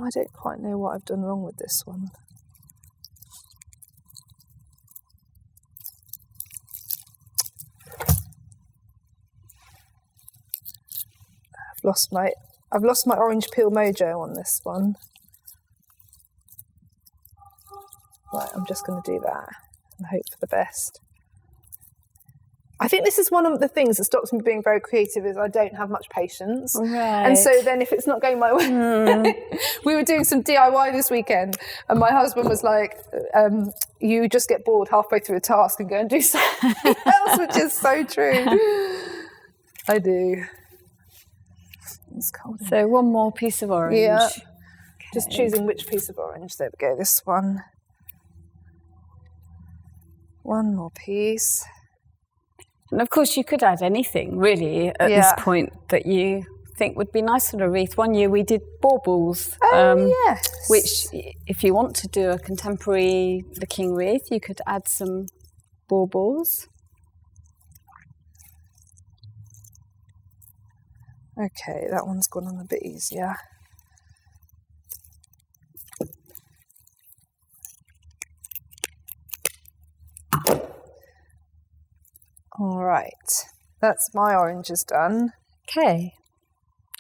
S2: I don't quite know what I've done wrong with this one. I've lost my orange peel mojo on this one. Right, I'm just going to do that and hope for the best. I think this is one of the things that stops me being very creative is I don't have much patience.
S1: Right.
S2: And so then if it's not going my way, we were doing some DIY this weekend and my husband was like, you just get bored halfway through a task and go and do something else, which is so true. I do. It's cold.
S1: So one more piece of orange.
S2: Yeah.
S1: Okay.
S2: Just choosing which piece of orange. There we go, this one. One more piece.
S1: And of course, you could add anything really at this point that you think would be nice on a wreath. One year we did baubles,
S2: yes.
S1: which, if you want to do a contemporary looking wreath, you could add some baubles.
S2: Okay, that one's gone on a bit easier. All right, that's my oranges done.
S1: Okay,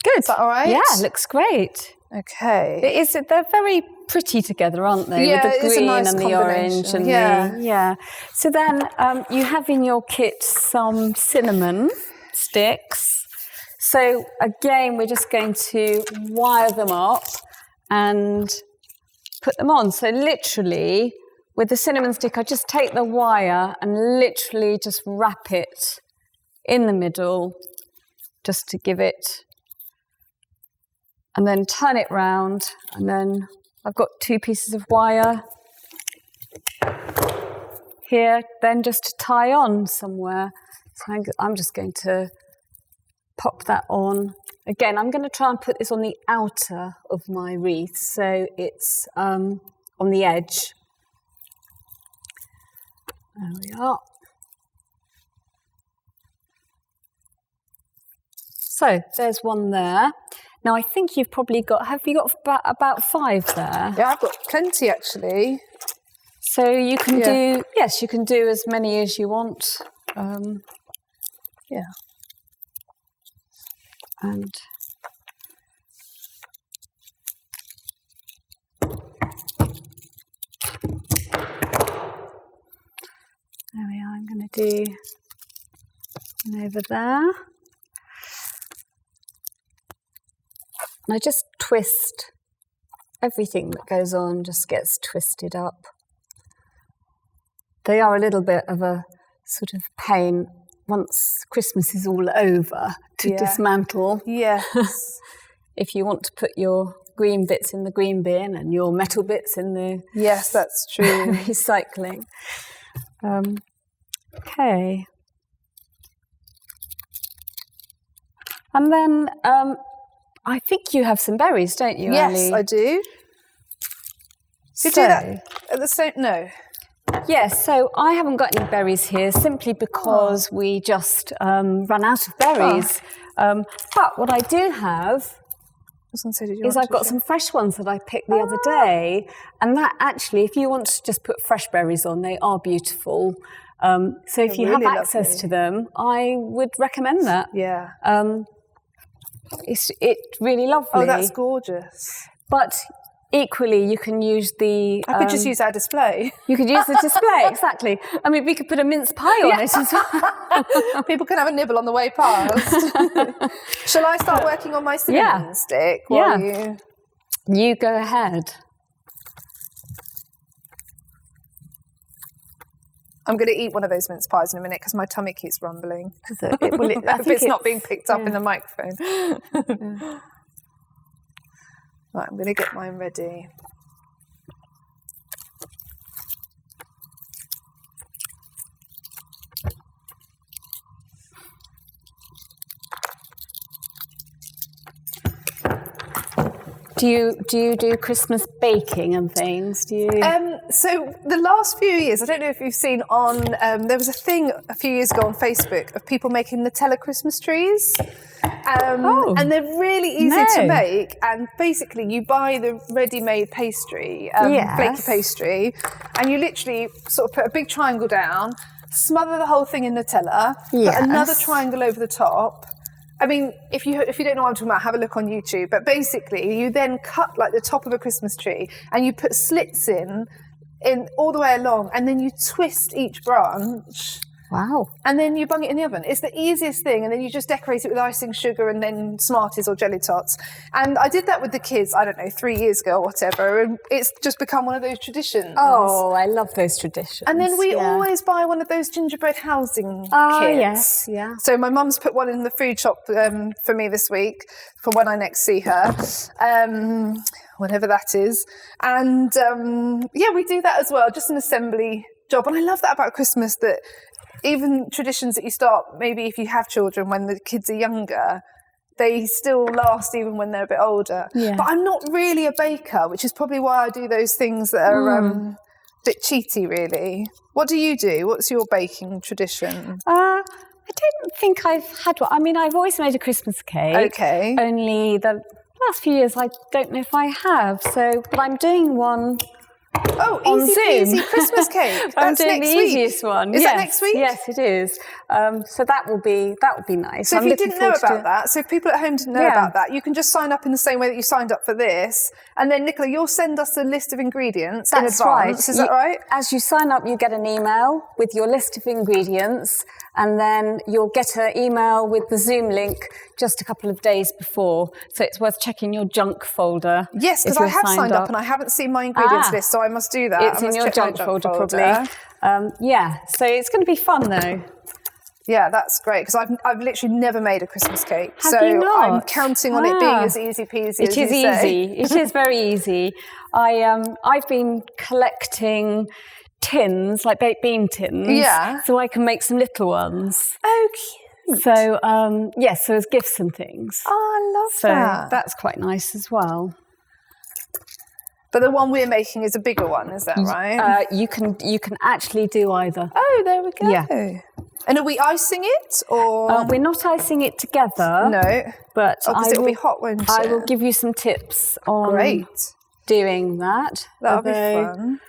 S1: good.
S2: Is that all right?
S1: Yeah, looks great.
S2: Okay.
S1: It is. They're very pretty together, aren't they?
S2: Yeah,
S1: with the
S2: it's a
S1: green
S2: nice
S1: and the orange and
S2: yeah.
S1: So then you have in your kit some cinnamon sticks. So again, we're just going to wire them up and put them on. So literally, with the cinnamon stick, I just take the wire and literally just wrap it in the middle, just to give it, and then turn it round, and then I've got 2 pieces of wire here, then just to tie on somewhere. So I'm just going to pop that on. Again, I'm going to try and put this on the outer of my wreath, so it's on the edge. There we are. So there's one there. Now I think you've probably got, have you got about 5 there?
S2: Yeah, I've got plenty actually.
S1: So you can do, yes, you can do as many as you want.
S2: Yeah.
S1: And there we are, I'm going to do one over there. And I just twist, everything that goes on just gets twisted up. They are a little bit of a sort of pain once Christmas is all over to dismantle.
S2: Yes.
S1: If you want to put your green bits in the green bin and your metal bits in the
S2: yes, that's true.
S1: recycling. Okay. And then I think you have some berries, don't you,
S2: Yes,
S1: Ali?
S2: I do. Do you do that at the same? No.
S1: Yes, so I haven't got any berries here simply because we just ran out of berries. But what I do have is I've got some fresh ones that I picked the other day. And that actually, if you want to just put fresh berries on, they are beautiful. So if you have access to them, I would recommend that.
S2: Yeah.
S1: It's really lovely.
S2: Oh, that's gorgeous.
S1: But equally, you can use the...
S2: I could just use our display.
S1: You could use the display, exactly. I mean, we could put a mince pie on it as well.
S2: People can have a nibble on the way past. Shall I start working on my cinnamon stick while you...
S1: You go ahead.
S2: I'm going to eat one of those mince pies in a minute because my tummy keeps rumbling.
S1: I think
S2: it's not being picked up in the microphone. Right, I'm going to get mine ready.
S1: Do you do Christmas baking and things? Do you?
S2: So the last few years, I don't know if you've seen on, there was a thing a few years ago on Facebook of people making Nutella Christmas trees. And they're really easy to make. And basically you buy the ready-made pastry, flaky pastry, and you literally sort of put a big triangle down, smother the whole thing in Nutella, put another triangle over the top. I mean, if you don't know what I'm talking about, have a look on YouTube. But basically, you then cut like the top of a Christmas tree and you put slits in all the way along, and then you twist each branch.
S1: Wow.
S2: And then you bung it in the oven. It's the easiest thing. And then you just decorate it with icing, sugar, and then Smarties or Jelly Tots. And I did that with the kids, I don't know, 3 years ago or whatever. And it's just become one of those traditions.
S1: Oh, I love those traditions.
S2: And then we always buy one of those gingerbread housing kits.
S1: Yes, yeah.
S2: So my mum's put one in the food shop for me this week for when I next see her. Whenever that is. And we do that as well, just an assembly job. And I love that about Christmas, that even traditions that you start, maybe if you have children when the kids are younger, they still last even when they're a bit older. Yeah. But I'm not really a baker, which is probably why I do those things that are a bit cheaty, really. What do you do? What's your baking tradition?
S1: I don't think I've had one. I mean, I've always made a Christmas cake.
S2: Okay.
S1: Only the last few years, I don't know if I have. But I'm doing one.
S2: Oh, easy peasy Christmas cake.
S1: I'm doing the easiest one.
S2: Is that next week?
S1: Yes, it is. So that will be nice.
S2: So if you didn't know about that, so if people at home didn't know about that, you can just sign up in the same way that you signed up for this. And then, Nicola, you'll send us a list of ingredients in advance. Right. Is that right?
S1: As you sign up, you get an email with your list of ingredients. And then you'll get an email with the Zoom link just a couple of days before. So it's worth checking your junk folder.
S2: Yes, because I have signed up and I haven't seen my ingredients list, so I must do that.
S1: It's in your junk folder, probably. So it's going to be fun, though.
S2: Yeah, that's great, because I've literally never made a Christmas cake.
S1: Have you not?
S2: I'm counting on it being as easy peasy as you say.
S1: It is easy. It is very easy. I've been collecting tins, like baked bean tins, so I can make some little ones.
S2: Oh, cute.
S1: So, so as gifts and things.
S2: Oh, I love that.
S1: So that's quite nice as well.
S2: But the one we're making is a bigger one, is that right?
S1: You can actually do either.
S2: Oh, there we go.
S1: Yeah.
S2: And are we icing it, or...?
S1: We're not icing it together.
S2: No.
S1: But
S2: because it'll be hot, won't it?
S1: I will give you some tips on doing that.
S2: That'll be fun.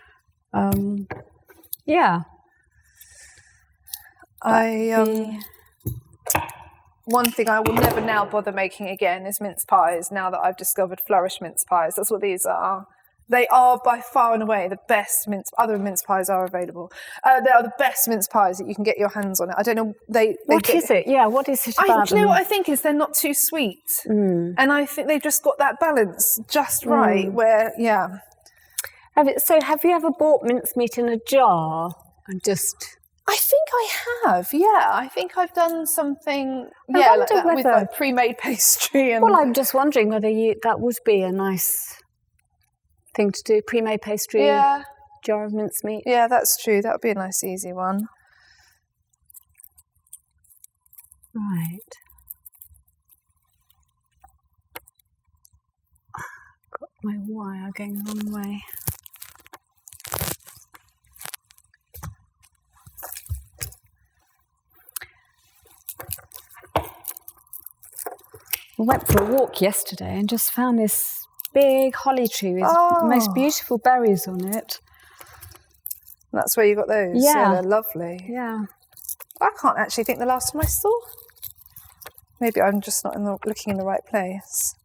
S2: One thing I will never now bother making again is mince pies, now that I've discovered Flourish mince pies. That's what these are. They are by far and away the best other mince pies are available. They are the best mince pies that you can get your hands on. I don't know.
S1: What is it? Yeah, what is it about
S2: do you know what I think is they're not too sweet. And I think they've just got that balance just right where,
S1: Have you ever bought mincemeat in a jar and just...
S2: I think I have, I think I've done something, like that, with like pre-made pastry. And...
S1: Well, I'm just wondering whether that would be a nice thing to do, pre-made pastry, jar of mincemeat.
S2: Yeah, that's true. That would be a nice, easy one.
S1: Right. Got my wire going the wrong way. I went for a walk yesterday and just found this big holly tree with the most beautiful berries on it.
S2: That's where you got those? Yeah, they're lovely.
S1: Yeah.
S2: I can't actually think the last time I saw. Maybe I'm just not looking in the right place.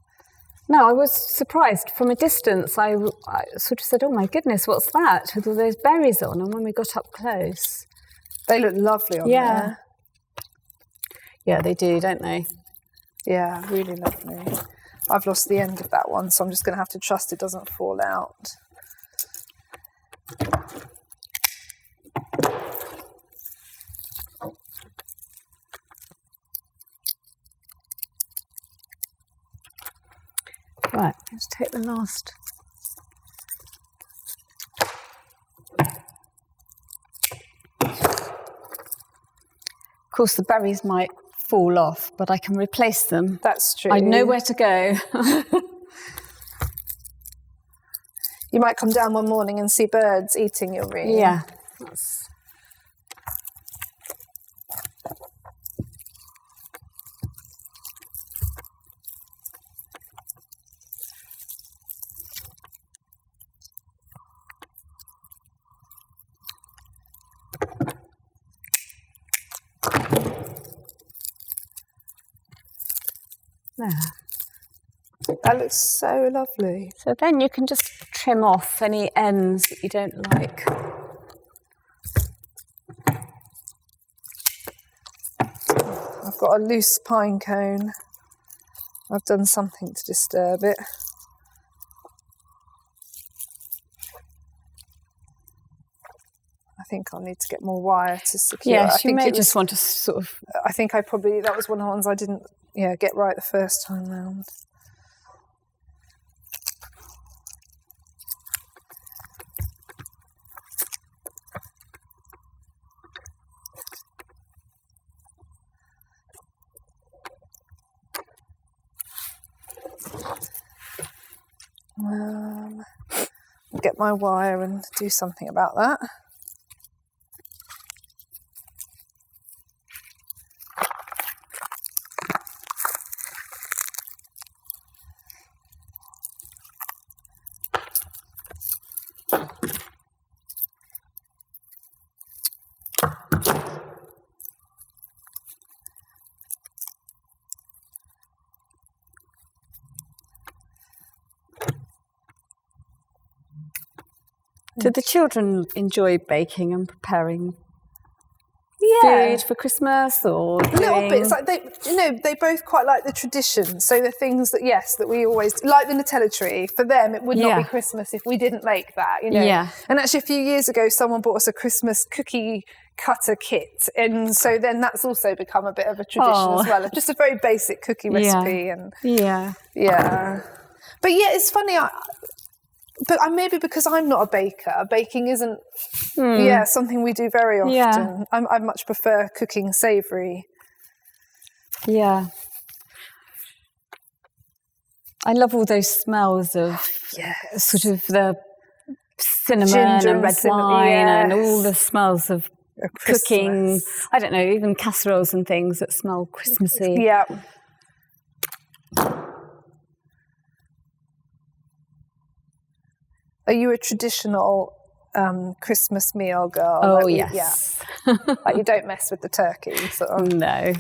S1: No, I was surprised. From a distance, I sort of said, oh my goodness, what's that? With all those berries on. And when we got up close...
S2: They look lovely on there.
S1: Yeah, they do, don't they?
S2: Yeah, really lovely. I've lost the end of that one, so I'm just going to have to trust it doesn't fall out.
S1: Right, let's take the last. Of course, the berries might fall off, but I can replace them.
S2: That's true.
S1: I know where to go.
S2: You might come down one morning and see birds eating your wreath.
S1: Yeah. There.
S2: That looks so lovely.
S1: So then you can just trim off any ends that you don't like.
S2: I've got a loose pine cone. I've done something to disturb it. I think I'll need to get more wire to secure.
S1: Yes, you may just want to sort of...
S2: I think that was one of the ones I didn't get right the first time round. I'll get my wire and do something about that.
S1: Do the children enjoy baking and preparing food for Christmas, or
S2: a little bit? It's like they both quite like the tradition. So the things that we always like, the Nutella tree. For them, it would not be Christmas if we didn't make that.
S1: Yeah.
S2: And actually, a few years ago, someone bought us a Christmas cookie cutter kit, and so then that's also become a bit of a tradition as well. Just a very basic cookie recipe,
S1: yeah.
S2: But it's funny. But maybe because I'm not a baker, baking isn't something we do very often.
S1: Yeah.
S2: I much prefer cooking savoury.
S1: Yeah. I love all those smells of sort of the cinnamon
S2: Ginger
S1: and red wine and all the smells of cooking. I don't know, even casseroles and things that smell Christmassy.
S2: Yeah. Are you a traditional Christmas meal girl?
S1: Oh, yes.
S2: Like you don't mess with the turkey, sort of.
S1: No.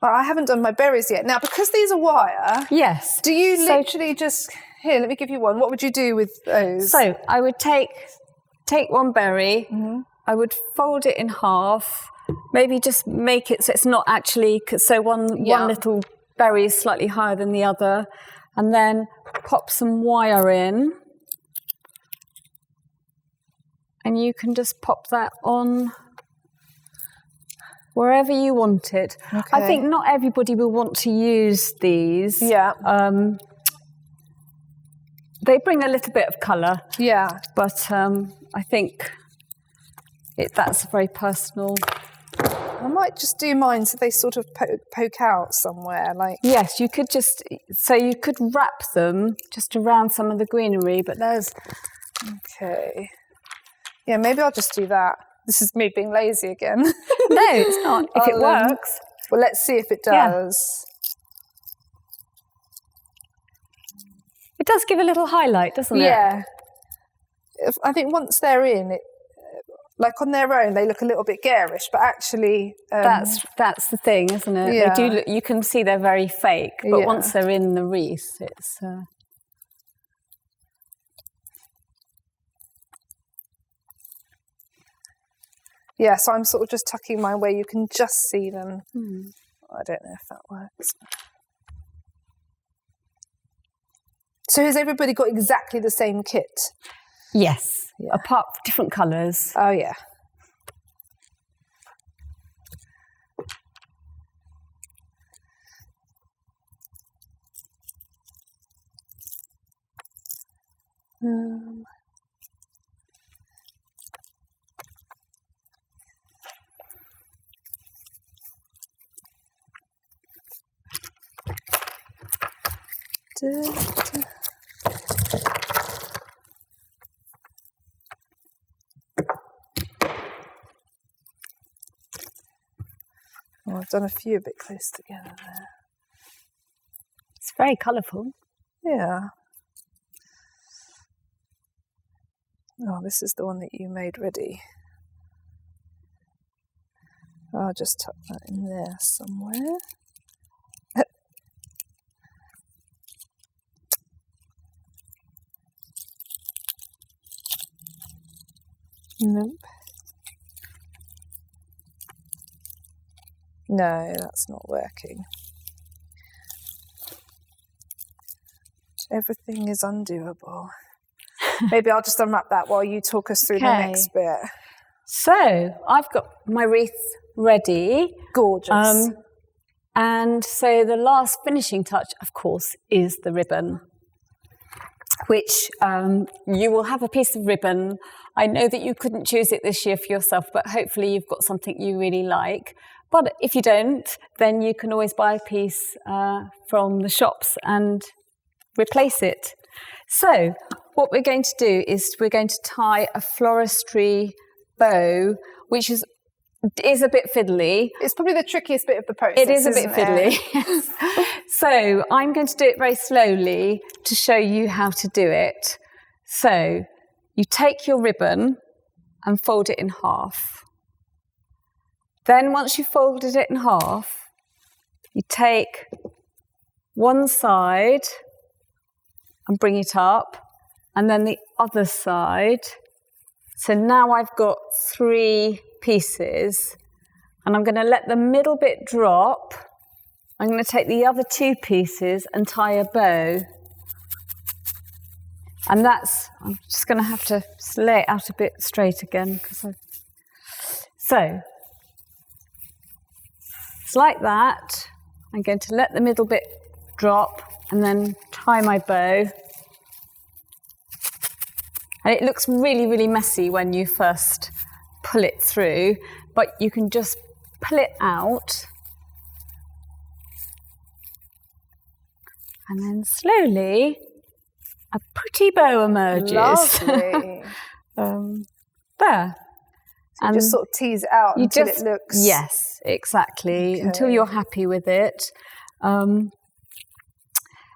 S2: Well, I haven't done my berries yet. Now, because these are wire,
S1: yes.
S2: Do you literally just... Here, let me give you one. What would you do with those?
S1: So I would take one berry, I would fold it in half, maybe just make it so it's not actually... So one little berry is slightly higher than the other, and then pop some wire in, and you can just pop that on wherever you want it. Okay. I think not everybody will want to use these.
S2: Yeah.
S1: They bring a little bit of colour.
S2: Yeah.
S1: But I think that's very personal.
S2: I might just do mine so they sort of poke out somewhere.
S1: Yes, you could you could wrap them just around some of the greenery, but there's...
S2: Okay. Yeah, maybe I'll just do that. This is me being lazy again.
S1: No, it's not. If it works.
S2: Well, let's see if it does.
S1: It does give a little highlight, doesn't it?
S2: Yeah. I think once they're in, like on their own, they look a little bit garish, but actually...
S1: That's the thing, isn't it?
S2: Yeah.
S1: They do look, you can see they're very fake, but once they're in the wreath, it's...
S2: Yeah, so I'm sort of just tucking mine where you can just see them. I don't know if that works. So has everybody got exactly the same kit?
S1: Yes, apart from different colours.
S2: Oh, yeah. Oh, I've done a few a bit close together there.
S1: It's very colourful.
S2: Yeah. Oh, this is the one that you made ready. I'll just tuck that in there somewhere. Nope. No, that's not working. Everything is undoable. Maybe I'll just unwrap that while you talk us through the next bit.
S1: So I've got my wreath ready.
S2: Gorgeous.
S1: And so the last finishing touch, of course, is the ribbon, which you will have a piece of ribbon. I know that you couldn't choose it this year for yourself, but hopefully you've got something you really like. But if you don't, then you can always buy a piece from the shops and replace it. So what we're going to do is we're going to tie a floristry bow, which is a bit fiddly.
S2: It's probably the trickiest bit of the process.
S1: It is a bit fiddly. So I'm going to do it very slowly to show you how to do it. So you take your ribbon and fold it in half. Then once you've folded it in half, you take one side and bring it up, and then the other side. So now I've got 3 pieces, and I'm going to let the middle bit drop. I'm going to take the other 2 pieces and tie a bow. And I'm just going to have to lay it out a bit straight again. So, it's like that. I'm going to let the middle bit drop and then tie my bow. And it looks really, really messy when you first pull it through, but you can just pull it out. And then slowly, a pretty bow emerges.
S2: Lovely.
S1: There.
S2: So you just sort of tease it out until it looks...
S1: Yes, exactly, until you're happy with it. And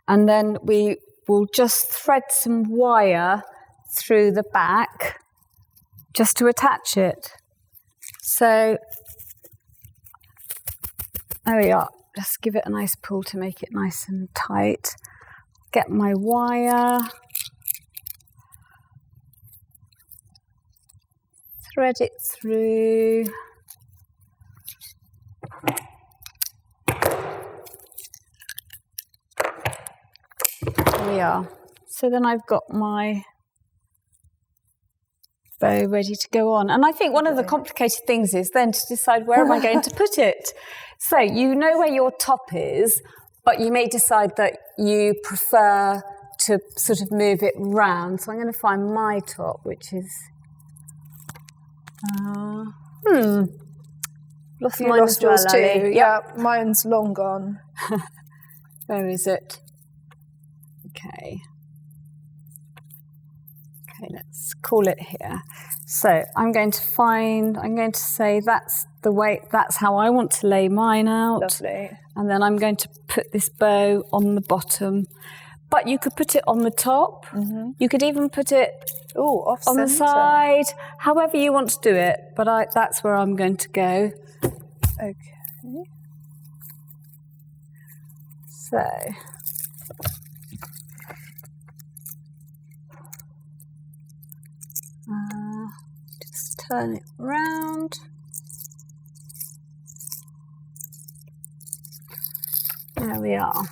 S1: then we will just thread some wire through the back just to attach it. So there we are. Just give it a nice pull to make it nice and tight. Get my wire. Thread it through. There we are. So then I've got my bow ready to go on. And I think one of the complicated things is then to decide where am I going to put it. So you know where your top is, but you may decide that you prefer to sort of move it round. So I'm going to find my top, which is...
S2: Lost mine as well, yours too.
S1: Yep.
S2: Yeah, mine's long gone.
S1: Where is it? Okay, let's call it here. So I'm going to say that's how I want to lay mine out.
S2: Lovely.
S1: And then I'm going to put this bow on the bottom. But you could put it on the top. Mm-hmm. You could even put it
S2: off
S1: on the side, however you want to do it. But that's where I'm going to go.
S2: Okay.
S1: So... just turn it round. There we are.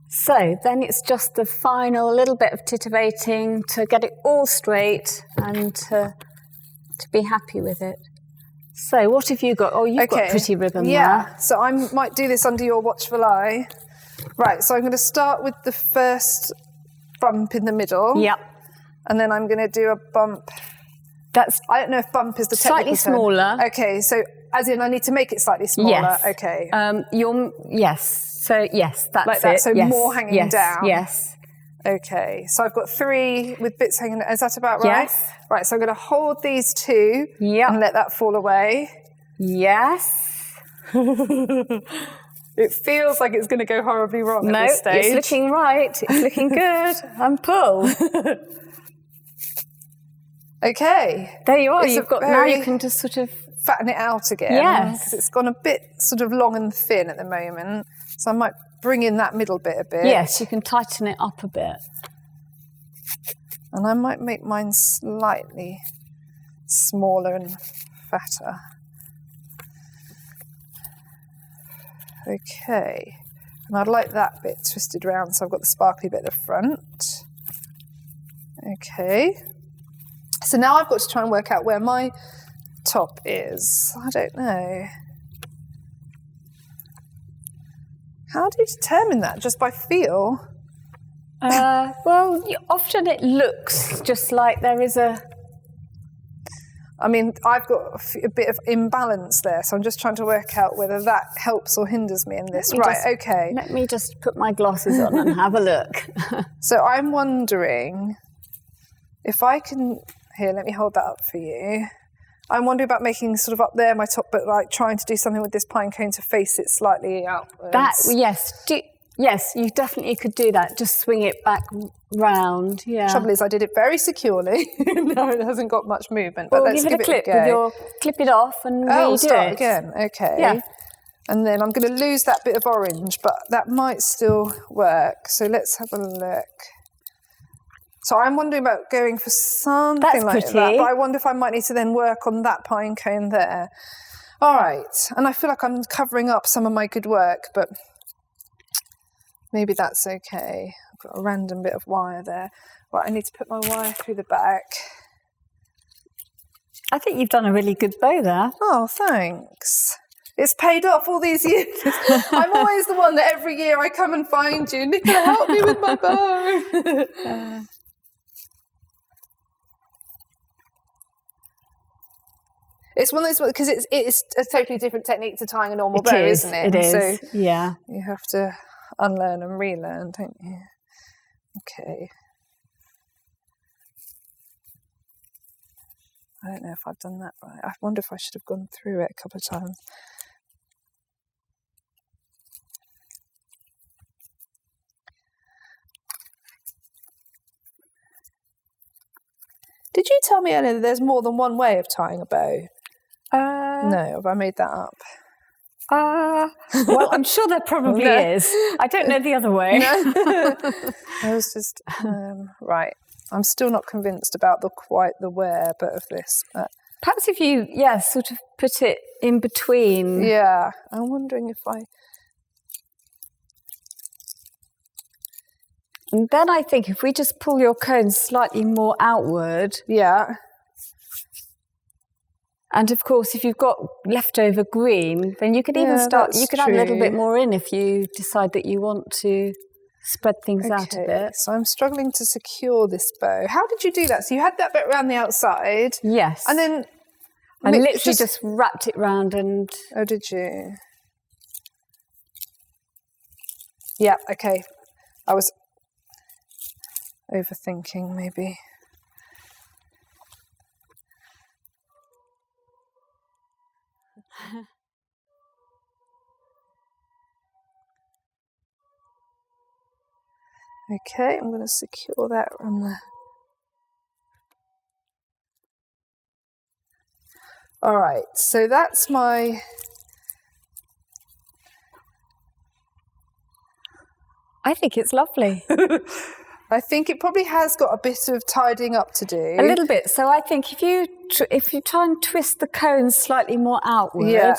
S1: So then it's just the final little bit of titivating to get it all straight and to be happy with it. So what have you got? Oh, you've got pretty ribbon there.
S2: Yeah, so I might do this under your watchful eye. Right, so I'm going to start with the first bump in the middle.
S1: Yep.
S2: And then I'm going to do a bump. I don't know if bump is the technical term.
S1: Slightly smaller.
S2: Okay, so as in I need to make it slightly smaller.
S1: Yes.
S2: Okay.
S1: Yes. So yes, that's
S2: like that.
S1: it.
S2: So
S1: yes.
S2: more hanging down.
S1: Yes.
S2: Okay, so I've got 3 with bits hanging. Is that about right?
S1: Yes.
S2: Right, so I'm going to hold these 2 and let that fall away.
S1: Yes.
S2: It feels like it's going to go horribly wrong at this stage.
S1: It's looking right. It's looking good. And pull.
S2: Okay.
S1: There you are. Now you can just sort of
S2: fatten it out again.
S1: Yes.
S2: Because it's gone a bit sort of long and thin at the moment. So I might bring in that middle bit a bit.
S1: Yes, you can tighten it up a bit.
S2: And I might make mine slightly smaller and fatter. Okay. And I'd like that bit twisted around so I've got the sparkly bit at the front. Okay. So now I've got to try and work out where my top is. I don't know. How do you determine that? Just by feel?
S1: Well, often it looks just like there is a...
S2: I mean, I've got a bit of imbalance there, so I'm just trying to work out whether that helps or hinders me in this. Okay.
S1: Let me just put my glasses on and have a look.
S2: So I'm wondering if I can... Here, let me hold that up for you. I'm wondering about making sort of up there my top, but like trying to do something with this pine cone to face it slightly outwards.
S1: Yes, you definitely could do that. Just swing it back round. Yeah.
S2: Trouble is, I did it very securely. No, it hasn't got much movement. But
S1: well,
S2: let's
S1: give
S2: give
S1: it a
S2: go.
S1: Clip it off and redo it.
S2: Start again. Okay.
S1: Yeah.
S2: And then I'm going to lose that bit of orange, but that might still work. So let's have a look. So I'm wondering about going for something like that. But I wonder if I might need to then work on that pine cone there. All right. And I feel like I'm covering up some of my good work, but maybe that's okay. I've got a random bit of wire there. Right, I need to put my wire through the back.
S1: I think you've done a really good bow there.
S2: Oh, thanks. It's paid off all these years. I'm always the one that every year I come and find you. Nicola, help me with my bow. It's one of those, because it's a totally different technique to tying a normal bow, isn't it?
S1: It is,
S2: so
S1: yeah.
S2: You have to unlearn and relearn, don't you? Okay. I don't know if I've done that right. I wonder if I should have gone through it a couple of times. Did you tell me earlier that there's more than one way of tying a bow? No, have I made that up?
S1: Well, I'm sure there probably is. I don't know the other way.
S2: I was just right. I'm still not convinced about quite the where, but of this. But
S1: perhaps if you, sort of put it in between.
S2: Yeah, I'm wondering if I.
S1: And then I think if we just pull your cone slightly more outward.
S2: Yeah.
S1: And of course, if you've got leftover green, then you could even start, you could add a little bit more in if you decide that you want to spread things out a bit.
S2: So I'm struggling to secure this bow. How did you do that? So you had that bit around the outside.
S1: Yes.
S2: And then...
S1: I literally just wrapped it round and...
S2: Oh, did you? Yeah, okay. I was overthinking, maybe. Okay, I'm going to secure that on there. All right, so that's my...
S1: I think it's lovely.
S2: I think it probably has got a bit of tidying up to do.
S1: A little bit. So I think if you try and twist the cone slightly more outward,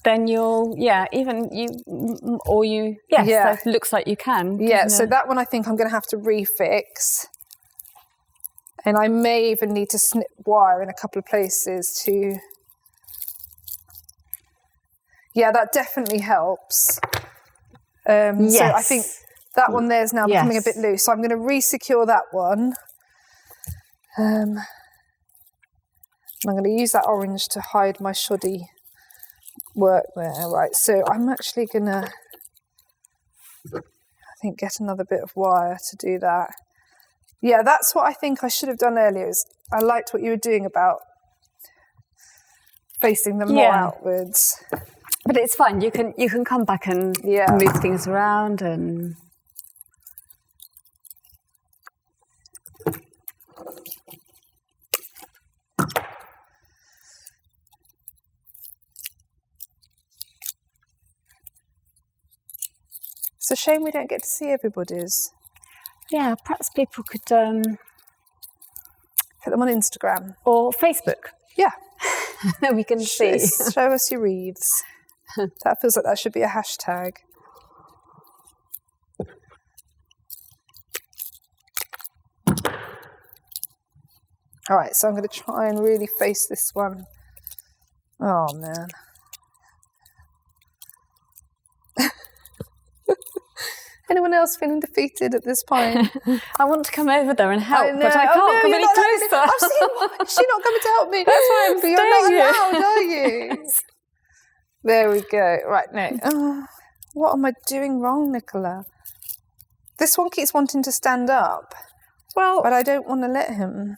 S1: then you'll that looks like you can.
S2: Yeah. So that one I think I'm going to have to refix, and I may even need to snip wire in a couple of places to. Yeah, that definitely helps. So I think. That one there is now becoming a bit loose, so I'm going to re-secure that one. I'm going to use that orange to hide my shoddy work there. Right, so I'm actually going to... I think get another bit of wire to do that. Yeah, that's what I think I should have done earlier. Is I liked what you were doing about facing them more outwards.
S1: But it's fine. You can come back and move things around and.
S2: It's a shame we don't get to see everybody's.
S1: Yeah, perhaps people could
S2: put them on Instagram
S1: or Facebook.
S2: Yeah,
S1: then we can see.
S2: Show us your wreaths. That feels like that should be a hashtag. All right, so I'm going to try and really face this one. Oh man. Anyone else feeling defeated at this point?
S1: I want to come over there and help, but I can't come any closer.
S2: I've seen why she's not coming to help me.
S1: That's why I'm staying
S2: You're
S1: here.
S2: not allowed, are you? There we go. Right, now. What am I doing wrong, Nicola? This one keeps wanting to stand up.
S1: Well,
S2: but I don't want to let him.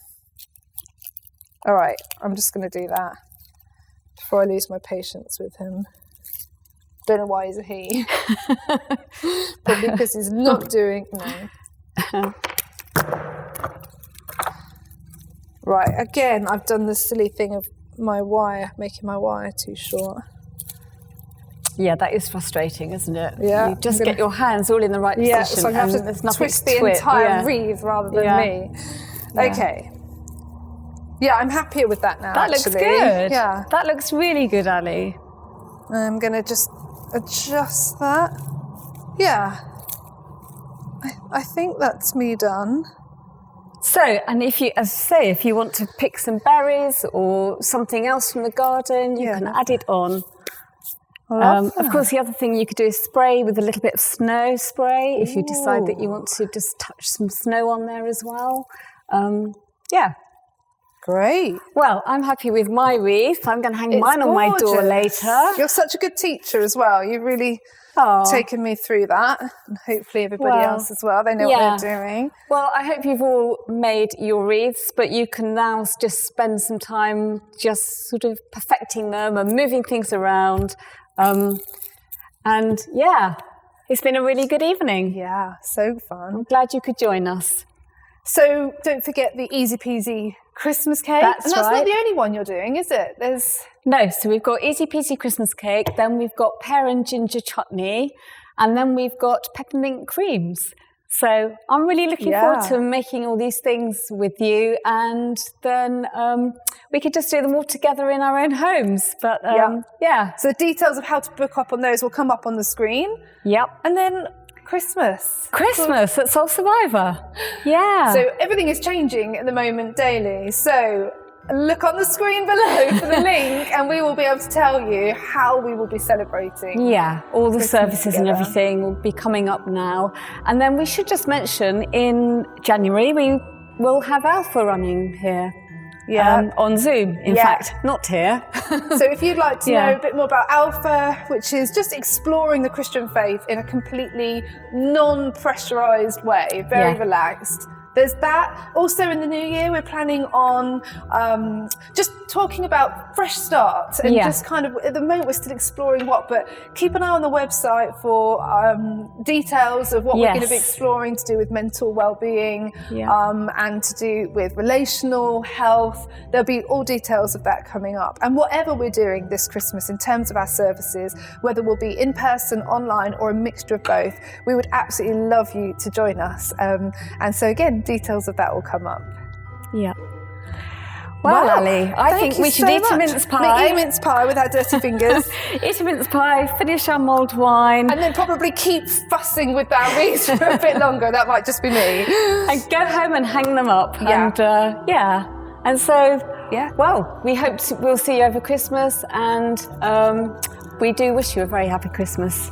S2: All right, I'm just going to do that before I lose my patience with him. Don't know why he's a he. Probably because he's not doing... No. Right, again, I've done the silly thing of making my wire too short.
S1: Yeah, that is frustrating, isn't it?
S2: Yeah.
S1: You just get your hands all in the right position.
S2: Yeah, so I have to twist the entire wreath rather than me. Yeah. Okay. Yeah, I'm happier with that now,
S1: That looks good.
S2: Yeah.
S1: That looks really good, Ali.
S2: I'm going to just adjust that. Yeah. I think that's me done.
S1: So, and if you want to pick some berries or something else from the garden, you can add it on. Of course, the other thing you could do is spray with a little bit of snow spray if you decide that you want to just touch some snow on there as well. Yeah.
S2: Great.
S1: Well, I'm happy with my wreath. I'm going to hang mine on my door later.
S2: You're such a good teacher as well. You've really taken me through that. And hopefully everybody else as well. They know what they're doing.
S1: Well, I hope you've all made your wreaths, but you can now just spend some time just sort of perfecting them and moving things around. And yeah, it's been a really good evening.
S2: Yeah, so fun.
S1: I'm glad you could join us.
S2: So don't forget the easy peasy Christmas cake.
S1: That's
S2: not the only one you're doing, is it?
S1: No, so we've got easy peasy Christmas cake, then we've got pear and ginger chutney, and then we've got peppermint creams. So I'm really looking forward to making all these things with you, and then we could just do them all together in our own homes. But
S2: So the details of how to book up on those will come up on the screen.
S1: Yep.
S2: And then Christmas
S1: at Soul Survivor. Yeah.
S2: So everything is changing at the moment daily. So look on the screen below for the link and we will be able to tell you how we will be celebrating.
S1: Yeah, all the
S2: Christmas
S1: services
S2: together.
S1: and everything will be coming up now. And then we should just mention in January we will have Alpha running here.
S2: Yeah.
S1: On Zoom, in fact, not here.
S2: So if you'd like to know a bit more about Alpha, which is just exploring the Christian faith in a completely non-pressurized way, very relaxed. There's that. Also in the new year, we're planning on just talking about fresh starts and just kind of, at the moment we're still exploring but keep an eye on the website for details of what we're going to be exploring to do with mental well-being and to do with relational health. There'll be all details of that coming up. And whatever we're doing this Christmas in terms of our services, whether we'll be in person, online, or a mixture of both, we would absolutely love you to join us. And so again, details of that will come up.
S1: Yeah. Well, Ali, I think we should eat a mince pie.
S2: Eat a mince pie with our dirty fingers.
S1: Eat a mince pie, finish our mulled wine.
S2: And then probably keep fussing with our wreaths for a bit longer. That might just be me.
S1: And go home and hang them up. Yeah. And, And so, well, we hope we'll see you over Christmas. And we do wish you a very happy Christmas.